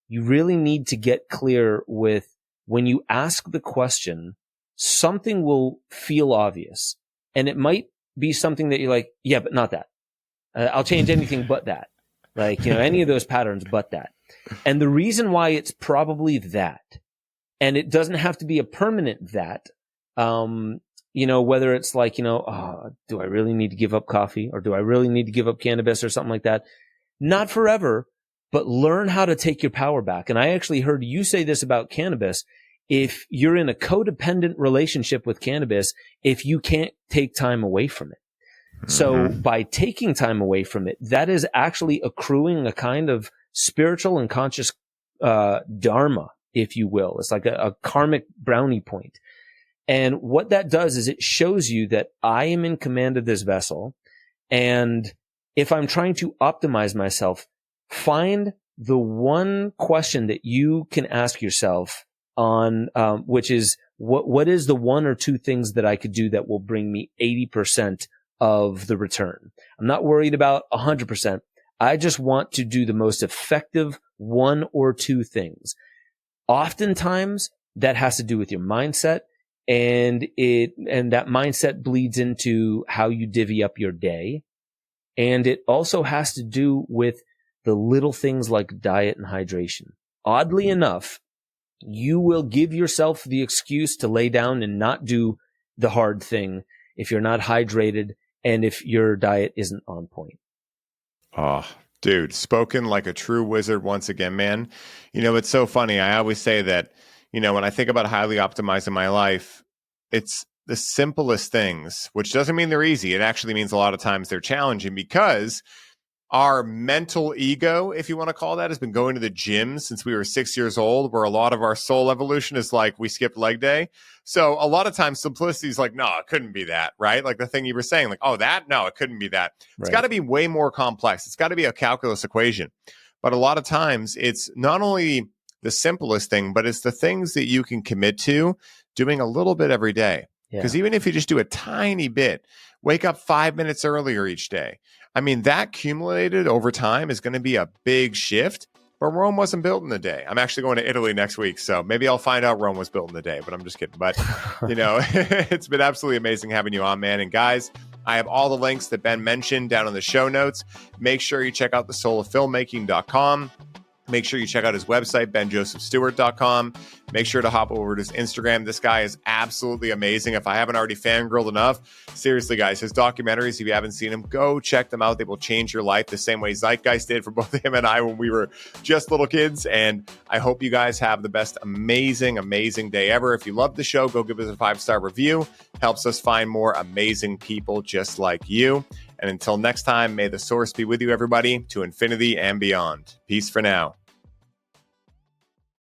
you really need to get clear with when you ask the question, something will feel obvious. And it might be something that you're like, yeah, but not that. I'll change anything but that. Any of those patterns but that. And the reason why it's probably that, and it doesn't have to be a permanent that, whether it's do I really need to give up coffee or do I really need to give up cannabis or something like that? Not forever, but learn how to take your power back. And I actually heard you say this about cannabis. If you're in a codependent relationship with cannabis, if you can't take time away from it. So by taking time away from it, that is actually accruing a kind of spiritual and conscious dharma, if you will. It's like a karmic brownie point. And what that does is it shows you that I am in command of this vessel. And if I'm trying to optimize myself, find the one question that you can ask yourself on, which is what is the one or two things that I could do that will bring me 80% of the return. I'm not worried about 100%. I just want to do the most effective one or two things. Oftentimes that has to do with your mindset, and that mindset bleeds into how you divvy up your day. And it also has to do with the little things like diet and hydration. Oddly enough, you will give yourself the excuse to lay down and not do the hard thing if you're not hydrated and if your diet isn't on point. Oh, dude, spoken like a true wizard once again, man. It's so funny. I always say that, when I think about highly optimizing my life, it's the simplest things, which doesn't mean they're easy. It actually means a lot of times they're challenging because our mental ego, if you want to call that, has been going to the gym since we were 6 years old, where a lot of our soul evolution is like we skipped leg day. So a lot of times simplicity is like, no, it couldn't be that, right? Like the thing you were saying, like, oh, that? No, it couldn't be that. It's got to be way more complex. It's got to be a calculus equation. But a lot of times it's not only the simplest thing, but it's the things that you can commit to doing a little bit every day. Because even if you just do a tiny bit, wake up 5 minutes earlier each day. I mean, that accumulated over time is going to be a big shift, but Rome wasn't built in a day. I'm actually going to Italy next week, so maybe I'll find out Rome was built in a day, but I'm just kidding. But, you know, it's been absolutely amazing having you on, man. And guys, I have all the links that Ben mentioned down in the show notes. Make sure you check out thesoulofFilmmaking.com. Make sure you check out his website, benjosephstewart.com. Make sure to hop over to his Instagram. This guy is absolutely amazing. If I haven't already fangirled enough, seriously, guys, his documentaries, if you haven't seen them, go check them out. They will change your life the same way Zeitgeist did for both him and I when we were just little kids. And I hope you guys have the best amazing, amazing day ever. If you love the show, go give us a 5-star review. Helps us find more amazing people just like you. And until next time, may the source be with you, everybody, to infinity and beyond. Peace for now.